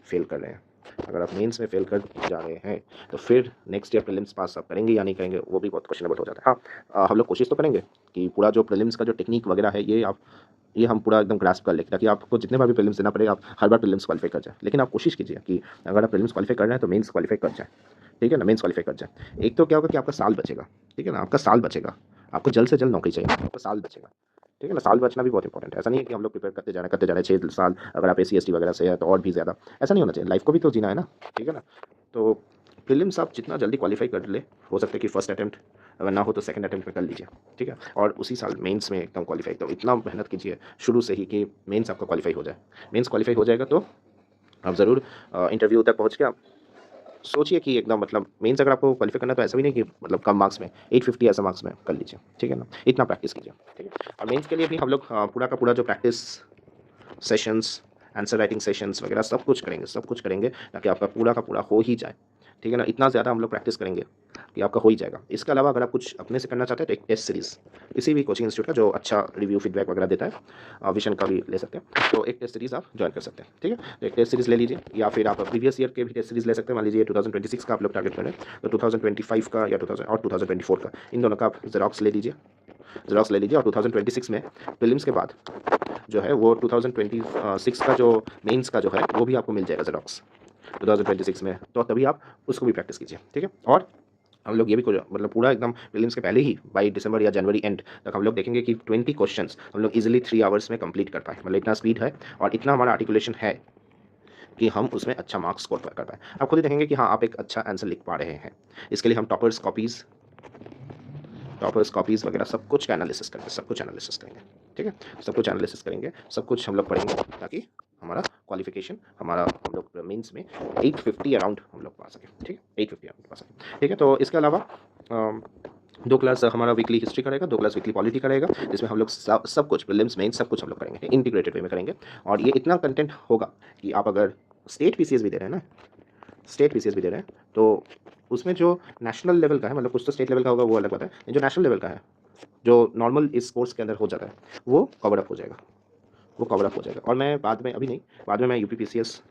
फेल कर रहे हैं। अगर आप मेंस में फेल कर जा रहे हैं तो फिर नेक्स्ट ईयर प्रीलिम्स पास आप करेंगे या नहीं करेंगे, वो भी बहुत क्वेश्चनेबल हो जाता है। हाँ, हम लोग कोशिश तो करेंगे कि पूरा जो प्रीलिम्स का जो टेक्निक वगैरह है ये हम पूरा एकदम ग्रास्प कर लें, ताकि आपको जितने बार भी प्रीलिम्स देना पड़ेगा आप हर बार प्रीलिम्स क्वालीफाई कर जाए। लेकिन आप कोशिश कीजिए कि अगर आप प्रीलिम्स क्वालीफाई कर रहे हैं तो मेंस क्वालीफाई कर जाए, ठीक है ना, मेंस क्वालीफाई कर जाए। एक तो क्या होगा कि आपका साल बचेगा, ठीक है ना, आपका साल बचेगा। आपको जल्द से जल्द नौकरी चाहिए, आपका साल बचेगा, ठीक है ना। साल बचना भी बहुत इंपॉर्टेंट है। ऐसा नहीं है कि हम लोग प्रिपेयर करते जा रहे हैं 6 साल, अगर आप SC ST वगैरह से है तो और भी ज़्यादा। ऐसा नहीं होना चाहिए, लाइफ को भी तो जीना है ना, ठीक है ना। तो प्रीलिम्स आप जितना जल्दी क्वालीफाई कर ले, हो सकता है कि फर्स्ट अटेम्प्ट, अगर ना हो तो सेकंड अटेम्प्ट में कर लीजिए, ठीक है। और उसी साल मेंस में एकदम क्वालीफाई, तो इतना मेहनत कीजिए शुरू से ही कि मेंस आपका क्वालीफाई हो जाए। मेंस क्वालीफाई हो जाएगा तो आप ज़रूर इंटरव्यू तक पहुँच के आप सोचिए कि एकदम मतलब मेंस अगर आपको क्वालीफाई करना है तो ऐसा भी नहीं कि मतलब कम मार्क्स में 850 ऐसा मार्क्स में कर लीजिए, ठीक है ना। इतना प्रैक्टिस कीजिए, ठीक है। और मेंस के लिए भी हम लोग पूरा का पूरा जो practice sessions, answer writing sessions वगैरह सब कुछ करेंगे ताकि आपका पूरा का पूरा हो ही जाए, ठीक है ना। इतना ज़्यादा हम लोग प्रैक्टिस करेंगे कि आपका हो ही जाएगा। इसके अलावा अगर आप कुछ अपने से करना चाहते हैं तो एक टेस्ट सीरीज़, किसी भी कोचिंग इंस्टीट्यूट का जो अच्छा रिव्यू फीडबैक वगैरह देता है, विजन का भी ले सकते हैं, तो एक टेस्ट सीरीज़ आप ज्वाइन कर सकते हैं, ठीक है। तो एक टेस्ट सीरीज़ ले लीजिए, या फिर आप प्रीवियस ईयर के भी टेस्ट सीरीज़ ले सकते हैं। मान लीजिए 2026 का आप लोग टारगेट कर रहे हैं तो 2025 का या 2024 का, इन दोनों का आप जेरॉक्स ले लीजिए, और 2026 में प्रीलिम्स के बाद जो है वो 2026 का जो मेंस का जो है वो भी आपको मिल जाएगा जेरॉक्स 2026 में, तो तभी आप उसको भी प्रैक्टिस कीजिए, ठीक है। और हम लोग ये भी मतलब पूरा एकदम प्रीलिम्स के पहले ही बाई दिसंबर या जनवरी एंड तक हम लोग देखेंगे कि 20 क्वेश्चंस हम लोग इजीली 3 आवर्स में कंप्लीट कर पाए। मतलब इतना स्पीड है और इतना हमारा आर्टिकुलेशन है कि हम उसमें अच्छा मार्क्स स्कोर कर पाए। आप खुद ही देखेंगे कि हाँ, आप एक अच्छा आंसर लिख पा रहे हैं। इसके लिए हम टॉपर्स कॉपीज़ वगैरह सब कुछ का एनालिसिस करेंगे, ठीक है। सब कुछ एनालिसिस करेंगे, सब कुछ हम लोग पढ़ेंगे ताकि हमारा क्वालिफिकेशन, हम लोग मेंस में 850 अराउंड हम लोग पा सकें, ठीक है, 850 पा सकें, ठीक है। तो इसके अलावा 2 क्लास हमारा वीकली हिस्ट्री का रहेगा, 2 क्लास वीकली पॉलिटी का रहेगा, जिसमें हम लोग सब कुछ प्रीलिम्स मेंस सब कुछ हम लोग करेंगे, इंटीग्रेटेड वे में करेंगे। और ये इतना कंटेंट होगा कि आप अगर स्टेट पीसीएस भी दे रहे हैं ना, स्टेट पीसीएस भी दे रहे हैं, तो उसमें जो नेशनल लेवल का है, मतलब कुछ तो स्टेट लेवल का होगा वो अलग बात है, जो नेशनल लेवल का है, जो नॉर्मल इस कोर्स के अंदर हो जाता है, वो कवर अप हो जाएगा, वो कवर अप हो जाएगा। और मैं बाद में, अभी नहीं, बाद में मैं यूपीपीसीएस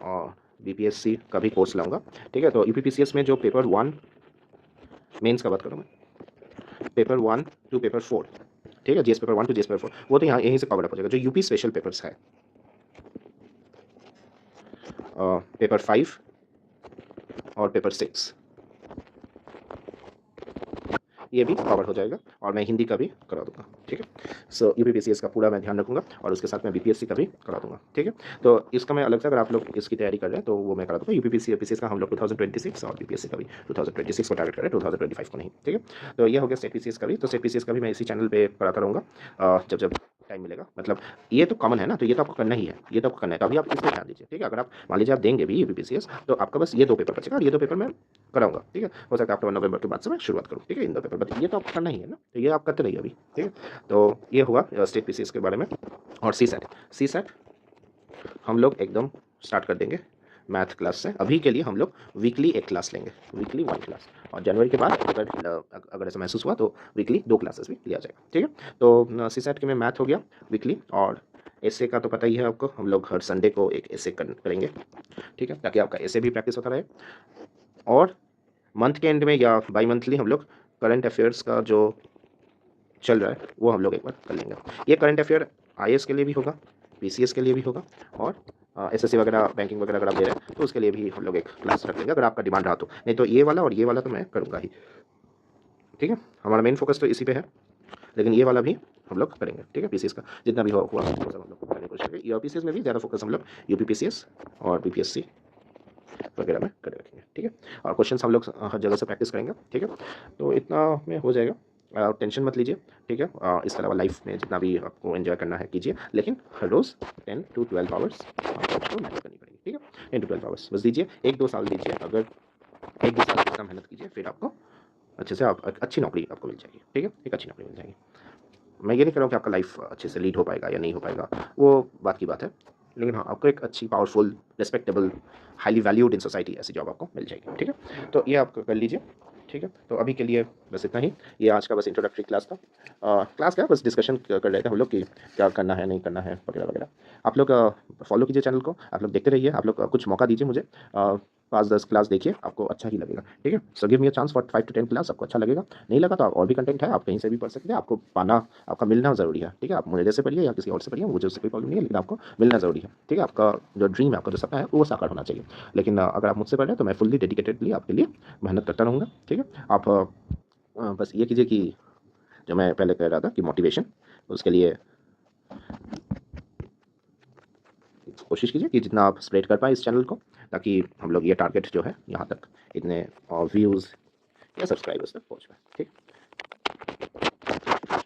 और बीपीएससी का भी कोर्स लाऊंगा, ठीक है। तो यूपीपीसीएस में जो पेपर 1 मेंस का बात करूँ मैं, पेपर 1 टू पेपर 4, ठीक है, GS paper 1 to GS paper 4, वो तो यहाँ यहीं से कवर अप हो जाएगा। जो यूपी स्पेशल पेपर्स है, पेपर 5 और पेपर 6, ये भी कवर हो जाएगा। और मैं हिंदी का भी करा दूंगा, ठीक है। सो यूपीपीसीएस का पूरा मैं ध्यान रखूंगा, और उसके साथ मैं बीपीएससी का भी करा दूंगा, ठीक है। तो इसका मैं अलग से, अगर आप लोग इसकी तैयारी कर रहे हैं तो वो मैं करा दूंगा। यूपीपीसीएस का हम लोग 2026 और बीपीएससी का भी 2026 को टारगेट कर रहे हैं, 2025 को नहीं, ठीक है। तो ये हो गया स्टेट पीसीएस का भी। तो स्टेट पीसीएस का भी मैं इसी चैनल पे कराता रहूँगा, जब जब टाइम मिलेगा। मतलब ये तो कॉमन है ना, तो ये तो आपको करना ही है, ये तो आपको करना है, तो अभी आप इसमें ध्यान दीजिए, ठीक है। अगर आप मान लीजिए आप देंगे भी यूपीपीसीएस, तो आपका बस ये 2 पेपर बचेगा, और ये 2 पेपर मैं कराऊंगा, ठीक है। हो सकता है अक्टूबर नवंबर के बाद से मैं शुरुआत करूँ, ठीक है, इन 2 पेपर, बट ये तो आपको करना ही है ना, तो ये आप करते रहिए अभी, ठीक है। तो ये हुआ स्टेट पीसीएस के बारे में। और सी सेट हम लोग एकदम स्टार्ट कर देंगे मैथ क्लास से। अभी के लिए हम लोग वीकली 1 क्लास लेंगे, वीकली 1 क्लास, और जनवरी के बाद अगर ऐसा महसूस हुआ तो वीकली 2 क्लासेस भी लिया जाएगा, ठीक है। तो सी सेट के में मैथ हो गया वीकली, और एसे का तो पता ही है आपको, हम लोग हर संडे को एक एसे करेंगे, ठीक है, ताकि आपका एसे भी प्रैक्टिस होता रहे। और मंथ के एंड में या बाई मंथली हम लोग करंट अफेयर्स का जो चल रहा है वो हम लोग एक बार कर लेंगे। ये करंट अफेयर आईएएस के लिए भी होगा, पीसीएस के लिए भी होगा, और एसएससी वगैरह, बैंकिंग वगैरह अगर आप दे रहे हैं तो उसके लिए भी हम लोग एक क्लास रख लेंगे, अगर आपका डिमांड रहा तो। नहीं तो ये वाला और ये वाला तो मैं करूँगा ही, ठीक है। हमारा मेन फोकस तो इसी पे है, लेकिन ये वाला भी हम लोग करेंगे, ठीक है। पीसीएस का जितना भी हुआ वो सब हम लोग करने की कोशिश करेंगे। पीसीएस में भी ज़्यादा फोकस हम लोग यूपीपीसीएस और बीपीएससी वगैरह में कर रखेंगे, ठीक है। और क्वेश्चन हम लोग हर जगह से प्रैक्टिस करेंगे, ठीक है। तो इतना में हो जाएगा, टेंशन मत लीजिए, ठीक है। इसके अलावा लाइफ में जितना भी आपको एंजॉय करना है कीजिए, लेकिन हर रोज़ 10 to 12 आवर्स आपको मेहनत करनी पड़ेगी, ठीक है। 10 to 12 आवर्स बस दीजिए, 1-2 साल दीजिए। अगर 1-2 साल इतना मेहनत कीजिए, फिर आपको अच्छे से आप अच्छी नौकरी आपको मिल जाएगी, ठीक है, एक अच्छी नौकरी मिल जाएगी। मैं ये नहीं कह रहा हूँ कि आपका लाइफ अच्छे से लीड हो पाएगा या नहीं हो पाएगा, वो बात की बात है, लेकिन हाँ, आपको एक अच्छी, powerful, respectable, highly valued in society ऐसी जॉब आपको मिल जाएगी, ठीक है। तो ये आप कर लीजिए, ठीक है। तो अभी के लिए बस इतना ही, ये आज का बस इंट्रोडक्टरी क्लास था। क्लास क्या, बस डिस्कशन कर रहे थे हम लोग कि क्या करना है, नहीं करना है, वगैरह वगैरह। आप लोग फॉलो कीजिए चैनल को, आप लोग देखते रहिए, आप लोग कुछ मौका दीजिए मुझे, 5-10 क्लास देखिए, आपको अच्छा ही लगेगा, ठीक है। So give me a chance for 5 to 10 class, आपको अच्छा लगेगा। नहीं लगा तो आप और भी कंटेंट है, आप कहीं से भी पढ़ सकते हैं, आपको पाना, आपका मिलना ज़रूरी है, ठीक है। आप मुझे जैसे पढ़िए या किसी और से पढ़िए, मुझे उससे कोई प्रॉब्लम नहीं है, लेकिन आपको मिलना ज़रूरी है, ठीक है। आपका जो ड्रीम है, आपका जो सपना है, वो साकार होना चाहिए। लेकिन अगर आप मुझसे पढ़ रहे हैं तो मैं फुल्ली डेडिकेटेडली आपके लिए मेहनत करता रहूँगा, ठीक है। आप बस ये कीजिए कि जो मैं पहले कह रहा था कि मोटिवेशन, उसके लिए कोशिश कीजिए कि जितना आप स्प्रेड कर पाएँ इस चैनल को, ताकि हम लोग ये टारगेट जो है यहाँ तक, इतने व्यूज़ या सब्सक्राइबर्स तक पहुँच पाए, ठीक।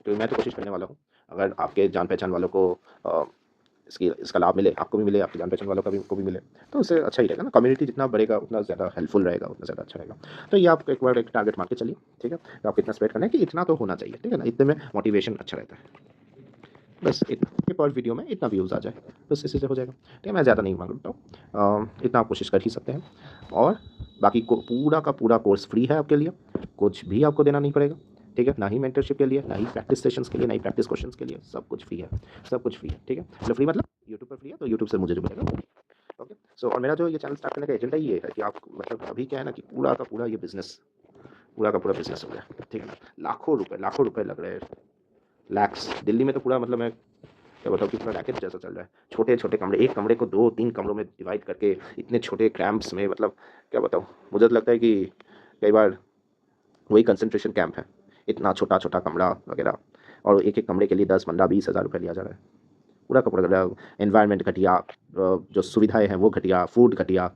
तो मैं तो कोशिश करने वाला हूँ, अगर आपके जान पहचान वालों को इसका लाभ मिले, आपको भी मिले, आपके जान पहचान वालों को भी मिले, तो उससे अच्छा ही रहेगा ना। कम्युनिटी जितना बढ़ेगा उतना ज़्यादा हेल्पफुल रहेगा, उतना ज़्यादा अच्छा रहेगा। तो ये आप एक बार एक टारगेट मार के चलिए, ठीक है। तो आपको इतना स्प्रेड करना है कि इतना तो होना चाहिए, ठीक है ना, इतने में मोटिवेशन अच्छा रहता है। बस इतना कि पर वीडियो में इतना व्यूज़ आ जाए, बस इसी से हो जाएगा, ठीक है। मैं ज़्यादा नहीं मांगता हूँ, इतना आप कोशिश कर ही सकते हैं। और बाकी को पूरा का पूरा कोर्स फ्री है आपके लिए, कुछ भी आपको देना नहीं पड़ेगा, ठीक है। ना ही मेंटरशिप के लिए, ना ही प्रैक्टिस सेशंस के लिए, ना ही प्रैक्टिस क्वेश्चंस के लिए, सब कुछ फ्री है, सब कुछ फ्री है, ठीक है। मतलब फ्री मतलब यूट्यूब पर फ्री है, तो यूट्यूब से मुझे जो मिलेगा, ओके। सो और मेरा जो ये चैनल स्टार्ट करने का एजेंडा ये है कि आप, मतलब अभी क्या है ना कि पूरा का पूरा ये बिज़नेस, पूरा का पूरा बिज़नेस हो गया, ठीक है ना। लाखों रुपए लग रहे हैं, लैक्स। दिल्ली में तो पूरा, मतलब मैं क्या बताऊँ कि पूरा रैकेट जैसा चल रहा है। छोटे-छोटे कमरे, एक कमरे को 2-3 कमरों में डिवाइड करके, इतने छोटे क्रैम्प्स में, मतलब क्या बताऊँ। मुझे तो लगता है कि कई बार वही कंसंट्रेशन कैंप है। इतना छोटा-छोटा कमरा वगैरह, और एक-एक कमरे के लिए 10, 15, 20 हज़ार रुपए लिया जा रहा है। पूरा का पूरा एनवायरनमेंट घटिया, जो सुविधाएँ हैं वो घटिया, फूड घटिया,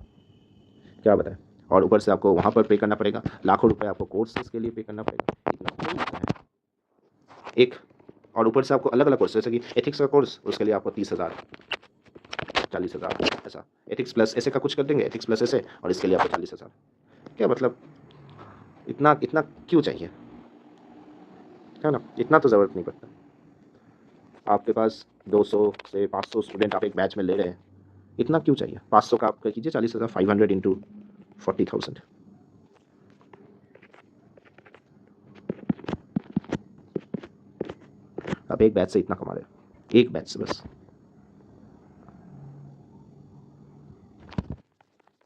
क्या बताएँ। और ऊपर से आपको वहाँ पर पे करना पड़ेगा, लाखों रुपए आपको कोर्सेज़ के लिए पे करना पड़ेगा। इतना थोड़ी होता है। एक, और ऊपर से आपको अलग-अलग कोर्स, जैसे कि एथिक्स का कोर्स, उसके लिए आपको 30,000, 40,000 ऐसा। एथिक्स प्लस ऐसे का कुछ कर देंगे, एथिक्स प्लस ऐसे, और इसके लिए आपको 40,000। क्या मतलब इतना इतना क्यों चाहिए, है ना? इतना तो ज़रूरत नहीं पड़ता। आपके पास 200 से 500 स्टूडेंट आप एक बैच में ले रहे हैं, इतना क्यों चाहिए? 500 का आप कीजिए 40,000, 500 इंटू 40,000। आप एक बैच से इतना कमा रहे हैं, एक बैच से बस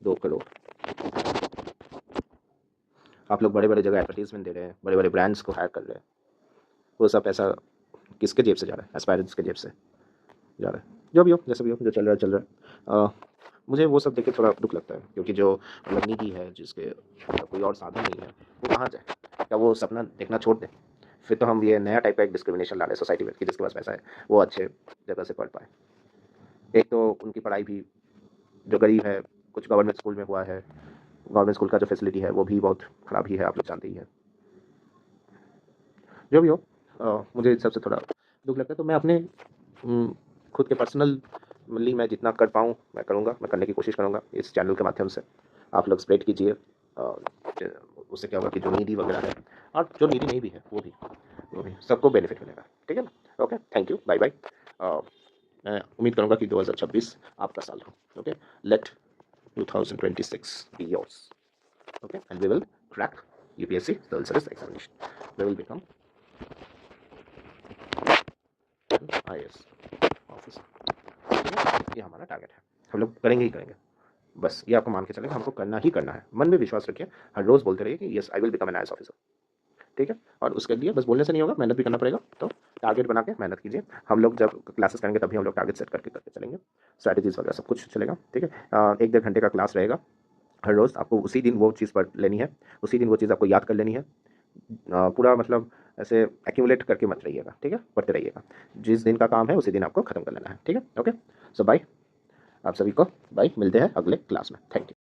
2 करोड़। आप लोग बड़े बड़े जगह एडवर्टीजमेंट दे रहे हैं, बड़े बड़े ब्रांड्स को हायर कर रहे हैं, वो सब पैसा किसके जेब से जा रहा है? एस्पायरेंट्स के जेब से जा रहा है। जो भी हो, जैसे भी हो, जो चल रहा है चल रहा है। मुझे वो सब देख के थोड़ा दुख लगता है, क्योंकि जो मतलब निडी है, जिसके कोई और साधन नहीं है, वो कहाँ जाए? क्या वो सपना देखना छोड़ दें? फिर तो हम ये नया टाइप का एक डिस्क्रिमिनेशन ला रहे हैं सोसाइटी में कि जिसके पास पैसा है वो अच्छे जगह से पढ़ पाए। एक तो उनकी पढ़ाई भी, जो गरीब है, कुछ गवर्नमेंट स्कूल में हुआ है, गवर्नमेंट स्कूल का जो फैसिलिटी है वो भी बहुत ख़राब ही है, आप लोग जानते ही हैं। जो भी हो, मुझे इन सबसे थोड़ा दुख लगता है। तो मैं अपने खुद के पर्सनली मैं जितना कर पाऊँ मैं करूँगा, मैं करने की कोशिश करूँगा इस चैनल के माध्यम से। आप लोग स्प्रेड कीजिए, उससे क्या होगा कि जो नीडी वगैरह है, और जो नीडी नहीं भी है वो भी सबको बेनिफिट मिलेगा। ठीक है ना? Okay, thank you, bye bye. मैं उम्मीद करूँगा कि 2026 आपका साल हो। Okay, let 2026 be yours. Okay, and we will crack UPSC civil service examination. We will become IAS officer. ये हमारा टारगेट है, हम लोग करेंगे ही करेंगे। बस ये आपको मान के चलेगा, हमको करना ही करना है। मन में विश्वास रखिए, हर रोज़ बोलते रहिए कि yes I will become an IAS officer. ठीक है? और उसके लिए बस बोलने से नहीं होगा, मेहनत भी करना पड़ेगा। तो टारगेट बना के मेहनत कीजिए। हम लोग जब क्लासेस करेंगे तभी हम लोग टारगेट सेट करके करके चलेंगे। स्ट्रैटेजीज वगैरह सब कुछ चलेगा। ठीक है? 1-1.5 घंटे का क्लास रहेगा हर रोज़। आपको उसी दिन वो चीज़ पढ़ लेनी है, उसी दिन वो चीज़ आपको याद कर लेनी है। पूरा मतलब ऐसे एक्यूमुलेट करके मत रहिएगा। ठीक है? पढ़ते रहिएगा। जिस दिन का काम है उसी दिन आपको खत्म कर लेना है। ठीक है? ओके, सो बाय। आप सभी को बाय, मिलते हैं अगले क्लास में। Thank you.